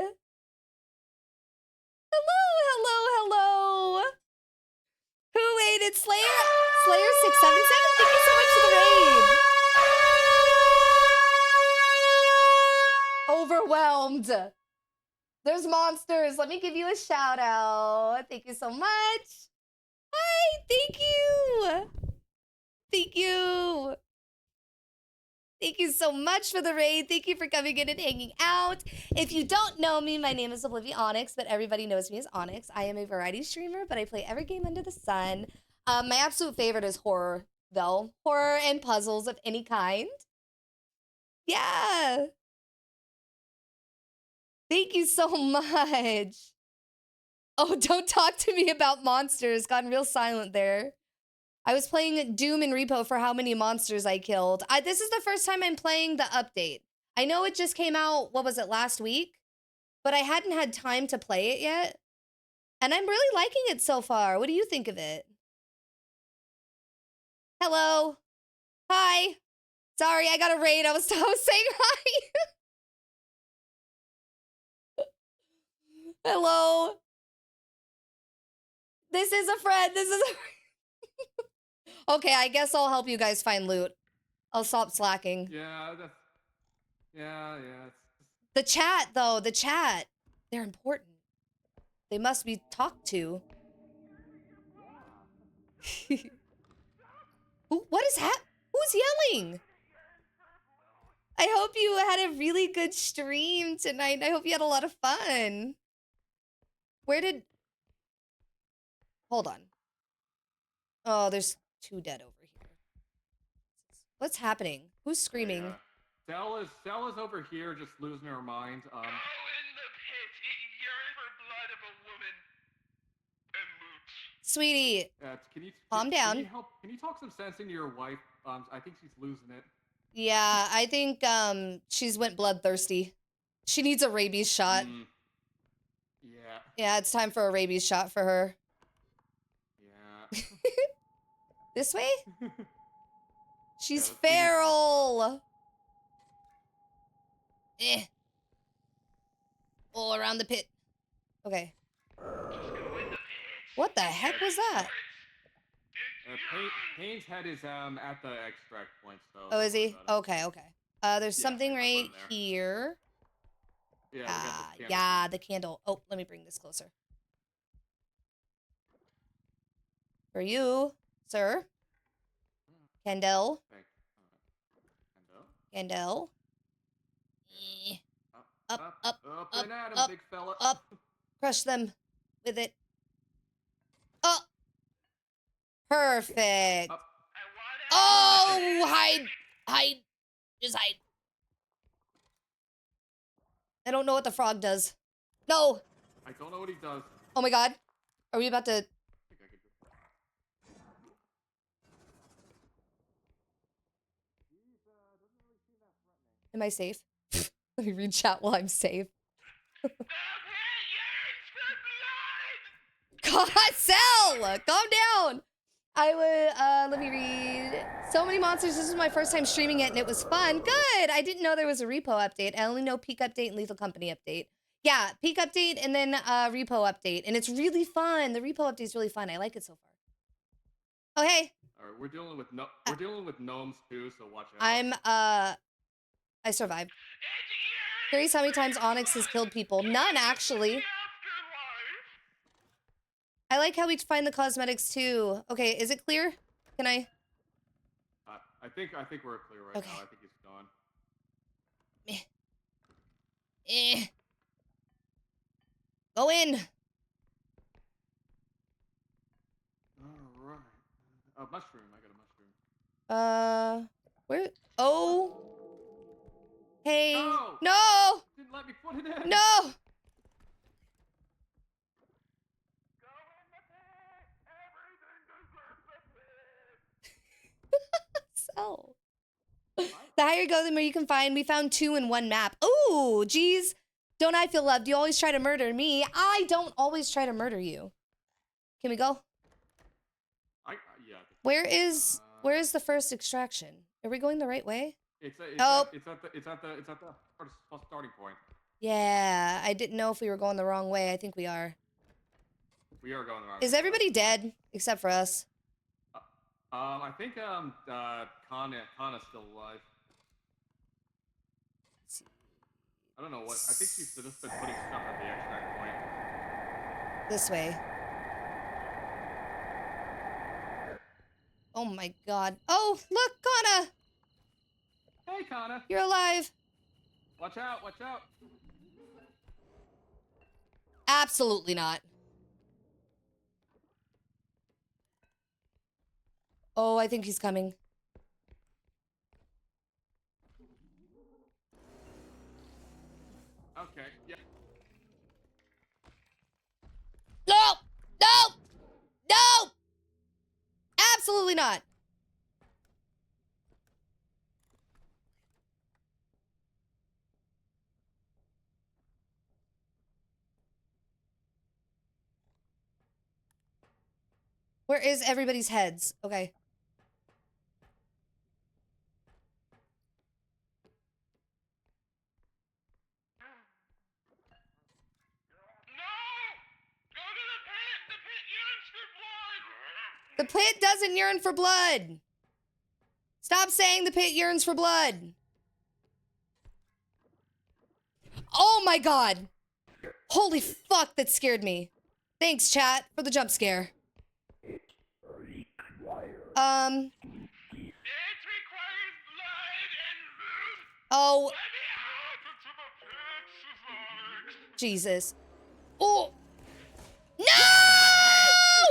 Hello, hello, hello. Who raided Slayer? Slayer677. Thank you so much for the raid. Overwhelmed. There's monsters. Let me give you a shout out. Thank you so much. Hi, thank you. Thank you. Thank you so much for the raid. Thank you for coming in and hanging out. If you don't know me, my name is OblivyOnyx, but everybody knows me as Onyx. I am a variety streamer, but I play every game under the sun. My absolute favorite is horror, though. Horror and puzzles of any kind. Yeah. Thank you so much. Oh, don't talk to me about monsters. Gotten real silent there. I was playing Doom and Repo for how many monsters I killed. This is the first time I'm playing the update. I know it just came out, what was it, last week? But I hadn't had time to play it yet. And I'm really liking it so far. What do you think of it? Hello. Hi. Sorry, I got a raid. I was saying hi. Hello. This is a friend. This is a Okay, I guess I'll help you guys find loot. I'll stop slacking. Yeah, yeah. The chat, though, the chat. They're important. They must be talked to. What is who's yelling? I hope you had a really good stream tonight. I hope you had a lot of fun. Hold on. Oh, there's 2 dead over here. What's happening? Who's screaming? Stella's over here just losing her mind. Go in the pit. It yearns for blood of a woman. And mooch. Sweetie, calm down. Can you talk some sense into your wife? I think she's losing it. Yeah, I think she's went bloodthirsty. She needs a rabies shot. Yeah. Yeah, it's time for a rabies shot for her. Yeah. This way? She's feral. All around the pit. Okay. What the heck was that? Payne's head is at the extract point, so. Oh, is he? Okay, okay. There's something right here. Yeah, the candle. Oh, let me bring this closer. For you, sir. Candle. Candle. Up. Crush them with it. Oh! Perfect. Oh, hide. Just hide. I don't know what the frog does. No. I don't know what he does. Oh my god. Are we about to... Am I safe? Let me read chat while I'm safe. God, Sel! Calm down! I would, let me read. So many monsters. This is my first time streaming it, and it was fun. Good! I didn't know there was a Repo update. I only know Peak Update and Lethal Company Update. Yeah, Peak Update and then Repo Update. And it's really fun. The Repo Update is really fun. I like it so far. Oh, hey. Alright, we're dealing with gnomes too, so watch out. I survived. Curious how many times Onyx has killed people. None, actually. I like how we find the cosmetics too. Okay, is it clear? Can I? I think we're clear right now. I think he's gone. Go in. Alright. Mushroom. I got a mushroom. Where? Oh. Hey. No! No! Didn't let me put it in. No! So. The higher you go, the more you can find. We found 2 in 1 map. Ooh, geez. Don't I feel loved? You always try to murder me. I don't always try to murder you. Can we go? Yeah. Where is the first extraction? Are we going the right way? It's at the starting point. Yeah, I didn't know if we were going the wrong way. I think we are. We are going the wrong way. Is everybody dead except for us? I think Kana's still alive. I don't know what. I think she's just been putting stuff at the extract point. This way. Oh my god. Oh, look, Kana! Hey, Kana. You're alive. Watch out! Watch out! Absolutely not. Oh, I think he's coming. Okay. Yeah. No! No! No! Absolutely not. Where is everybody's heads? Okay. The pit doesn't yearn for blood. Stop saying the pit yearns for blood. Oh my god. Holy fuck, that scared me. Thanks, chat, for the jump scare. Oh. Jesus. Oh. No!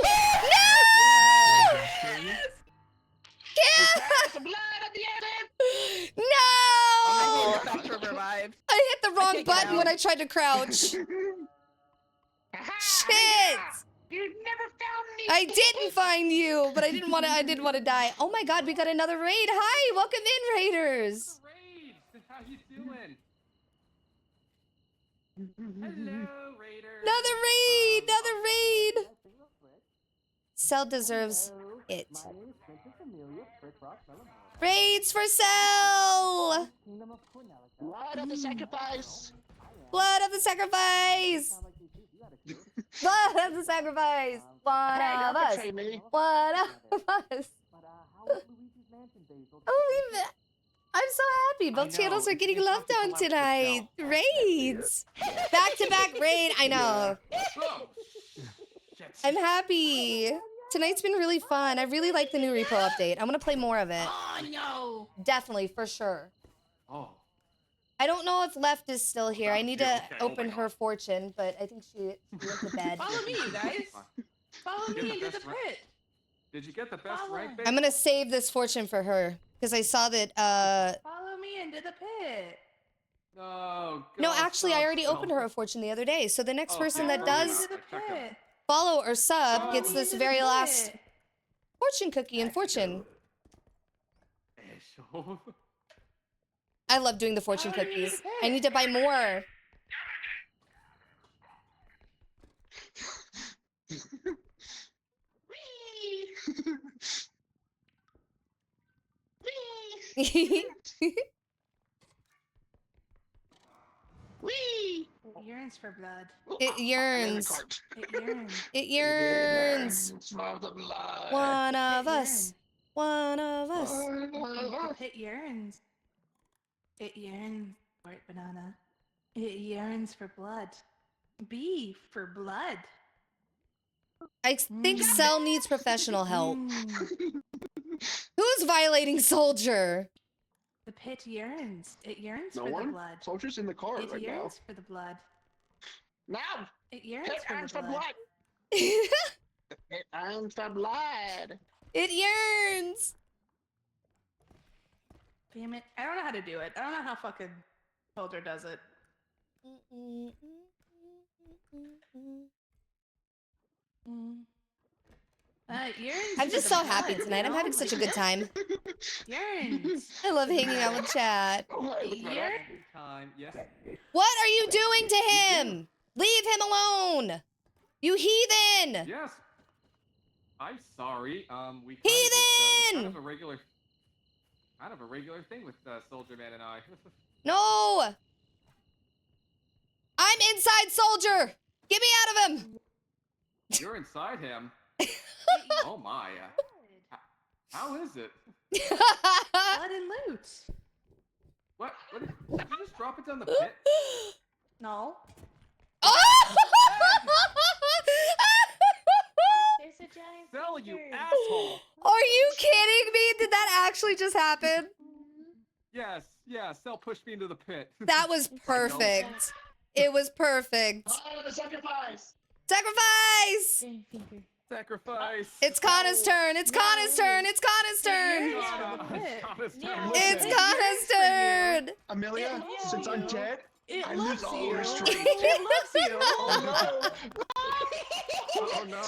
No! No! I hit the wrong button when I tried to crouch. Shit! You never found me. I didn't find you, but I didn't want to die. Oh my god, we got another raid. Hi, welcome in, raiders. Raid, how you doing? Hello, raiders. Another raid. Cell deserves it. Raids for Cell. Blood of the sacrifice. Blood of the sacrifice. Blood of the sacrifice. One of us. One of us. Oh, I'm so happy. Both channels are getting loved on tonight. Raids. Back-to-back raid. I know. I'm happy. Tonight's been really fun. I really like the new Repo update. I'm gonna play more of it. Oh no. Definitely, for sure. Oh. I don't know if Left is still here. I need to open her fortune, but I think she went to bed. Follow me, you guys. Follow me into the pit. Did you get the best rank? I'm gonna save this fortune for her because I saw that. Follow me into the pit. No, actually, I already opened her a fortune the other day. So the next person that does follow or sub gets this very last fortune cookie and fortune. I love doing the fortune cookies. I need to buy more. Wee! It yearns for blood. It yearns. It yearns. It yearns. For the blood. One of us. One of us. The pit yearns. It yearns for it, banana. It yearns for blood. B for blood. I think Cell needs professional help. Who's violating Soldier? The pit yearns. It yearns No for one? the blood. Soldier's in the car It right now. yearns for the blood. Now! It yearns It for yearns the for blood. blood! It yearns for blood! It yearns! Damn it. I don't know how to do it. I don't know how fucking Soldier does it. I'm just so happy tonight. I'm having such a good time. I love hanging out with chat. Time, yes. What are you doing to him? Leave him alone. You heathen. Yes. I'm sorry. We Heathen! kind of a regular thing with Soldier Man and I. No. I'm inside Soldier. Get me out of him. You're inside him. Oh my. How is it? Blood and loot. What? Did you just drop it down the pit? No. Oh! There's a giant Sell, you finger. asshole! Are you kidding me? Did that actually just happen? Yes, Cell pushed me into the pit. That was perfect. It was perfect. The sacrifice! Sacrifice! Giant finger. Sacrifice. It's Kana's turn. It's Kana's turn. It's Kana's turn. It's Kana's turn. Amelia, since I'm dead, I lose all restraint. It loves you. Oh no.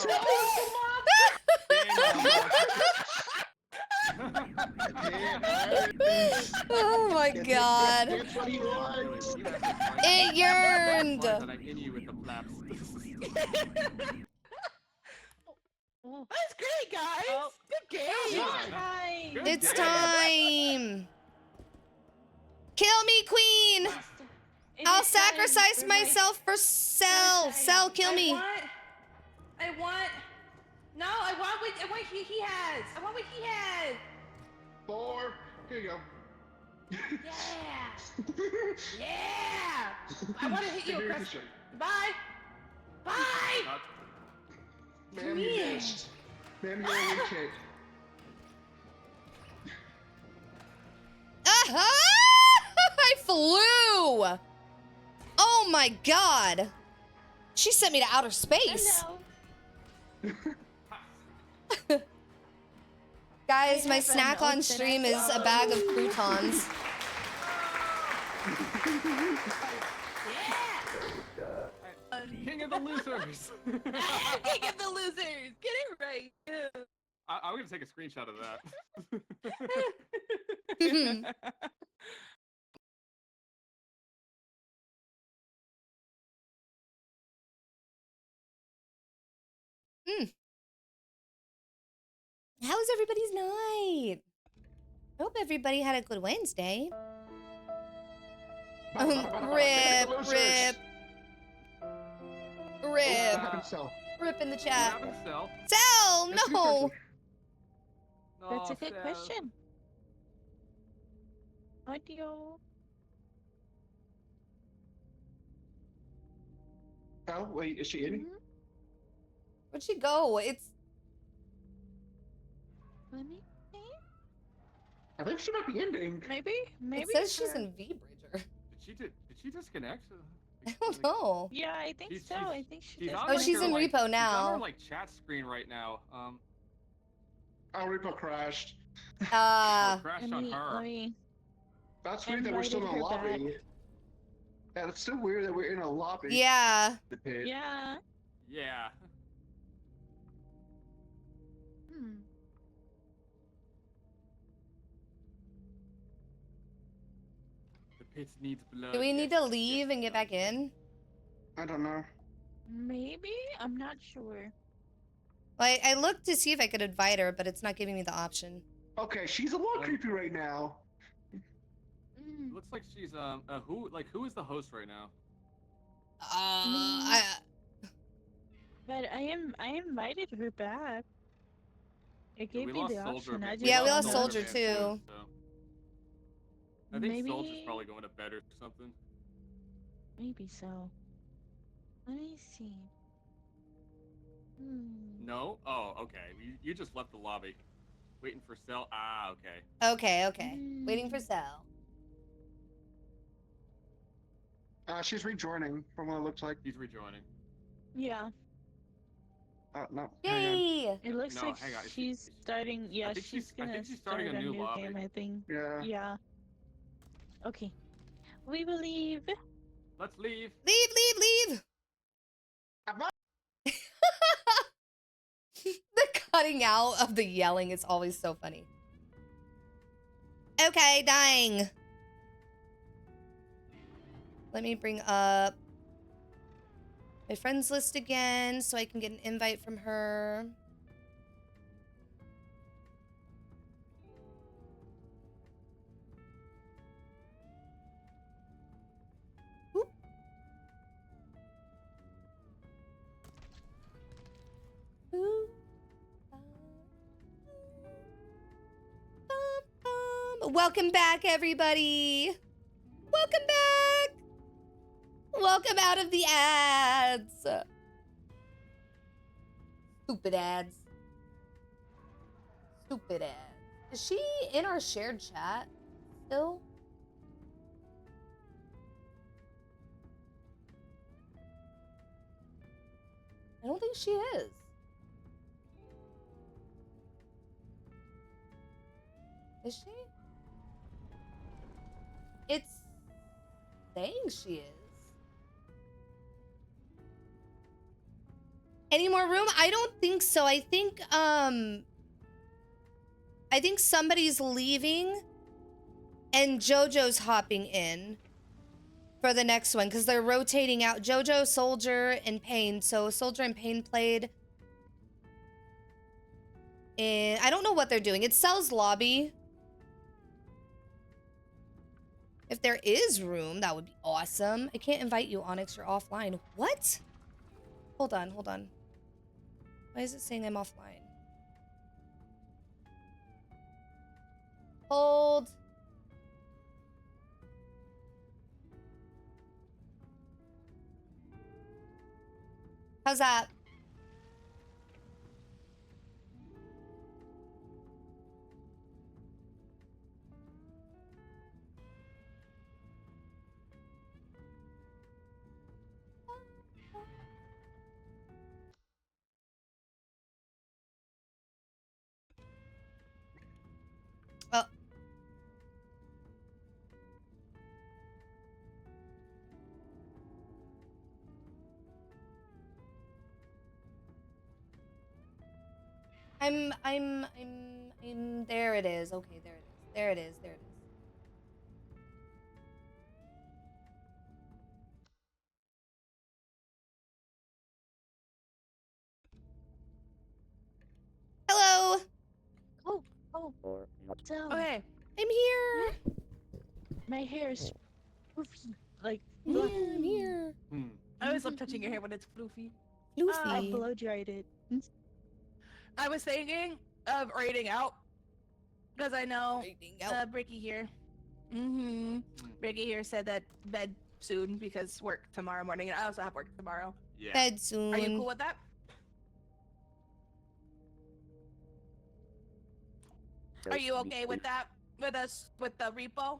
Oh my god. That's what he wants. It yearned. That's great, guys. Good game. It's time. Kill me, queen. I'll sacrifice myself for Cell. Cell, kill me. I want. No, I want what he has. I want what he has. 4. Here you go. Yeah. Yeah. I want to hit you across. Bye. Bye. Man, you missed. Man, you're a weak kick. Aha! I flew. Oh my god. She sent me to outer space. Guys, my snack on stream is a bag of croutons. King of the losers. King of the losers. Get it right. I'm gonna take a screenshot of that. How was everybody's night? I hope everybody had a good Wednesday. Rip. Rip in the chat. Cell, no. That's a good question. Audio. Oh, wait, is she in? Where'd she go? It's. Let me see. I think she might be ending. Maybe. It says she's in V-Bridger. Did she disconnect? I don't know. Yeah, I think so. I think she did. Oh, she's in Repo She's on now. her like chat screen right now. Oh, Repo crashed. Crashed on her. That's weird that we're still in a lobby. Yeah, that's so weird that we're in a lobby. Yeah. The pit. Yeah. Yeah. The pit needs blood. Do we need to leave and get back in? I don't know. Maybe? I'm not sure. Well, I looked to see if I could invite her, but it's not giving me the option. Okay, she's a little creepy right now. Looks like she's who is the host right now? But I invited her back. It gave me the option. Yeah, we lost Soldier too. I think Maybe... Soldier's probably going to bed or something. Maybe so. Let me see. No? Oh, okay. You just left the lobby. Waiting for Cell? Ah, okay. Okay. Waiting for Cell. She's rejoining from what it looks like. He's rejoining. Yeah. No. Yay! It looks like hang on. she's starting. Yeah, I think she's gonna I think she's start starting a new lobby. game. I think. Yeah. Yeah. Okay. We will leave. Let's leave. Leave! The cutting out of the yelling is always so funny. Okay, dying. Let me bring up my friends list again so I can get an invite from her. Oop. Ooh. Welcome back, everybody. Welcome back. Welcome out of the ads. Stupid ads. Stupid ads. Is she in our shared chat still? I don't think she is. Is she? It's saying she is. Any more room? I don't think so. I think somebody's leaving and JoJo's hopping in for the next one because they're rotating out. JoJo, Soldier, and Pain. So Soldier and Pain played. And I don't know what they're doing. It sells lobby. If there is room, that would be awesome. I can't invite you, Onyx. You're offline. What? Hold on, hold on. Why is it saying I'm offline? Hold. How's that? Oh. I'm there it is. Okay, there it is. There it is. There it is. Hello. Oh. So, Okay. I'm here. my hair is poofy, like Yeah, I'm here. I always love touching your hair when it's floofy. I Floofy. blow dried it. I was thinking of raiding out because I know Raiding out. Bricky here. Bricky here said that bed soon because work tomorrow morning, and I also have work tomorrow. Yeah. Bed soon. Are you cool with that? Are you okay with that? With us with the repo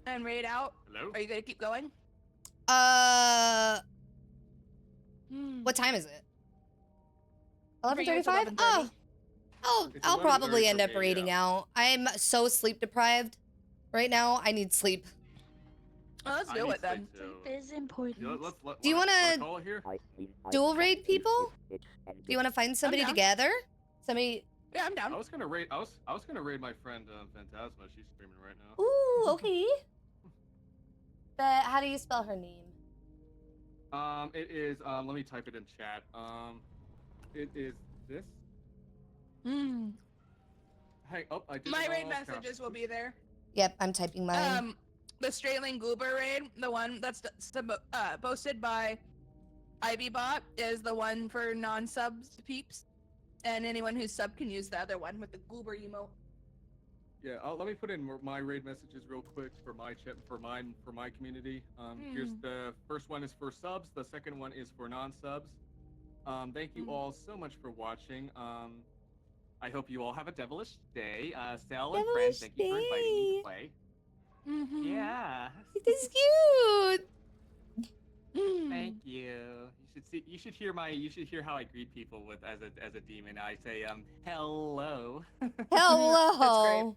and raid out? Hello? Are you gonna keep going? What time is it? For you, it's 11:35? 11:30. Oh, It's I'll 11:30 probably for end up me, raiding yeah. out. I'm so sleep deprived right now. I need sleep. Oh, let's I do need it then. sleep, Sleep is important. so- Do you wanna call it here? dual raid people? Do you want to find somebody down. together? Somebody. Yeah, I'm down. I was gonna raid. I was gonna raid my friend Phantasma. She's streaming right now. Ooh, okay. But how do you spell her name? It is. Let me type it in chat. It is this. Hey, oh, I did. My it raid all messages will be there. Yep, I'm typing mine. The Strailing Goober raid, the one that's posted by Ivybot, is the one for non-subs peeps, and anyone who's sub can use the other one with the Goober emote. Yeah, let me put in my raid messages real quick for my chat for my community. Here's the first one is for subs. The second one is for non-subs. Thank you all so much for watching. I hope you all have a devilish day. Sal and friends, thank you for inviting me to play. Yeah. This is cute. Thank you. You should hear how I greet people with as a demon. I say hello. Hello.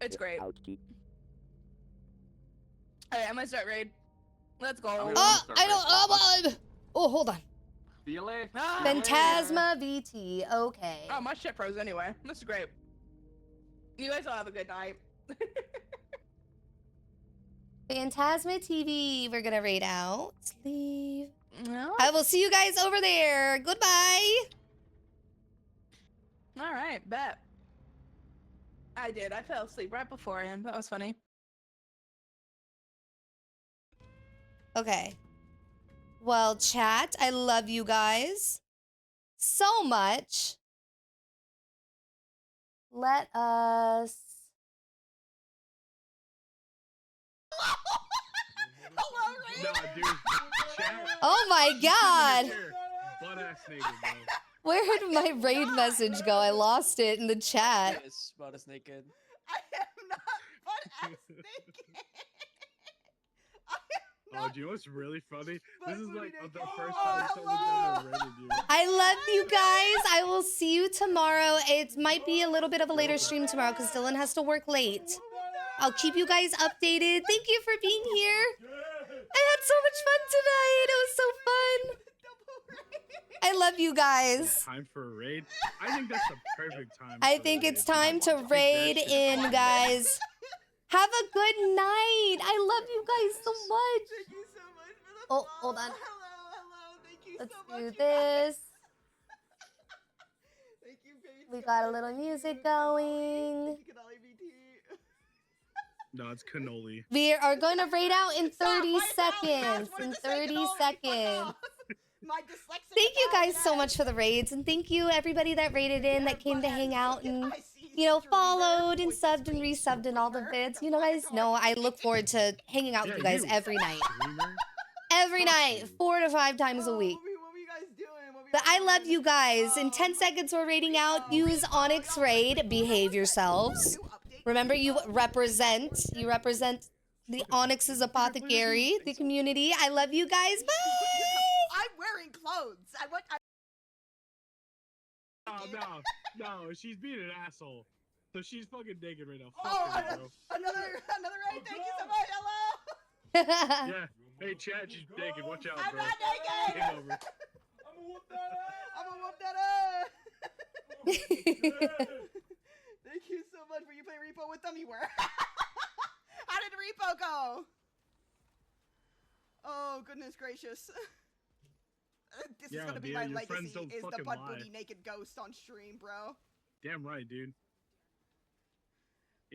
It's great. Alright, I'm gonna start raid. Let's go. I'm Oh, I don't. Oh, hold on. See you later. Phantasma VT. Okay. Oh, my shit froze anyway. This is great. You guys all have a good night. Phantasma TV. We're gonna raid out. Leave. No. I will see you guys over there. Goodbye. All right, bet. I did. I fell asleep right beforehand. That was funny. Okay. Well, chat, I love you guys so much. Let us... Hello, Ray. Nah, dude. Chat. Oh my god! Butt ass naked, bro. Where did my raid message go? I lost it in the chat. Yes, butt ass naked. I am not butt ass naked. Oh, do you know what's really funny? This is like the first Oh, time someone's ever rated you. I love you guys. I will see you tomorrow. It might be a little bit of a later stream tomorrow because Dylan has to work late. I'll keep you guys updated. Thank you for being here. I had so much fun tonight. It was so fun. I love you guys. Time for a raid? I think that's the perfect time. I think it's time to raid in, guys. Have a good night. I love you guys so much. Thank you so much for the Oh, hold on. Hello. Thank you Let's so much. do this. Thank you, baby. We got a little music going. No, it's cannoli. We are going to raid out in 30 right now, seconds. guys. In What did I say? 30 Cannoli, fuck seconds. off. My dyslexic Thank you guys so Italian much for the raids, and thank you everybody that raided in, that came to hang out and, you know, followed and subbed and resubbed and all the vids. You know, guys know I look forward to hanging out with you guys every night. Every night, 4 to 5 times a week. What were you guys doing? But I love you guys. In 10 seconds, we're raiding out. Use Onyx Raid. Behave yourselves. Remember, you represent the Onyx's Apothecary, the community. I love you guys. Bye. I'm wearing clothes. No, she's being an asshole. So she's fucking naked right now. Oh, Fuck her, bro. another raid. Thank you so much. Hello. Yeah. Hey, Chad, she's naked. Watch out, I'm bro. not naked. Game over. I'm gonna whoop that up. Thank you so much. Were you playing Repo with them? You were. How did Repo go? Oh, goodness gracious. This is gonna be my legacy, is the butt booty naked ghost on stream, bro. Damn right, dude.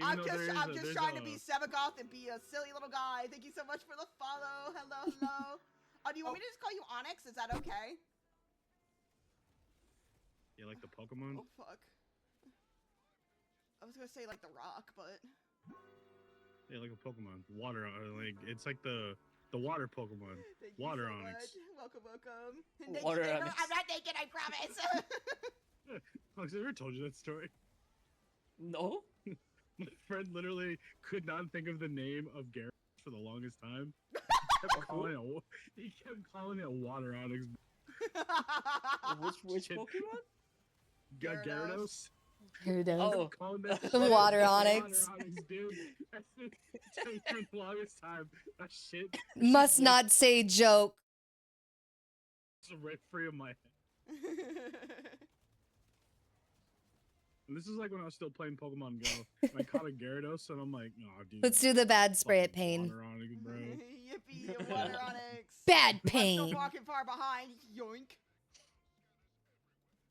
I'm just trying to be Sevagoth and be a silly little guy. Thank you so much for the follow. Hello. Oh, do you want me to just call you Onyx? Is that okay? You like the Pokemon? Oh, fuck. I was gonna say like the Rock, but... Yeah, like a Pokemon. Water, like, it's like the water Pokemon. Thank you Water so Onyx. much. Welcome. And Water I'm Onyx. not naked, I promise. Fox, I ever told you that story? No? My friend literally could not think of the name of Garrett for the longest time. He kept calling it Water Onyx. Which Pokemon? Gyarados. Oh. The Water Onyx. Water Onyx, dude. For the longest time. That shit. Must not say joke. It's right free of my head. And this is like when I was still playing Pokemon Go. And I caught a Gyarados, and I'm like, oh, dude. Let's do the bad spray at pain. Water Onyx, bro. Yippee, Water Onyx. Bad I'm pain. still walking far behind. Yoink.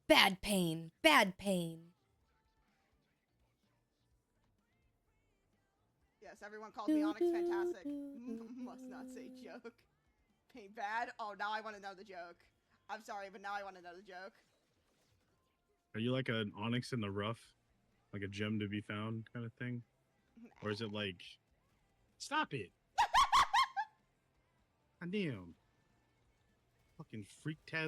Bad pain. Bad pain. Yes, everyone calls me Onyx Fantastic. Must not say joke. Pain bad? Oh, now I want to know the joke. I'm sorry, but now I want to know the joke. Are you like an onyx in the rough? Like a gem to be found kind of thing? Or is it like... Stop it! God damn. Fucking freak taz.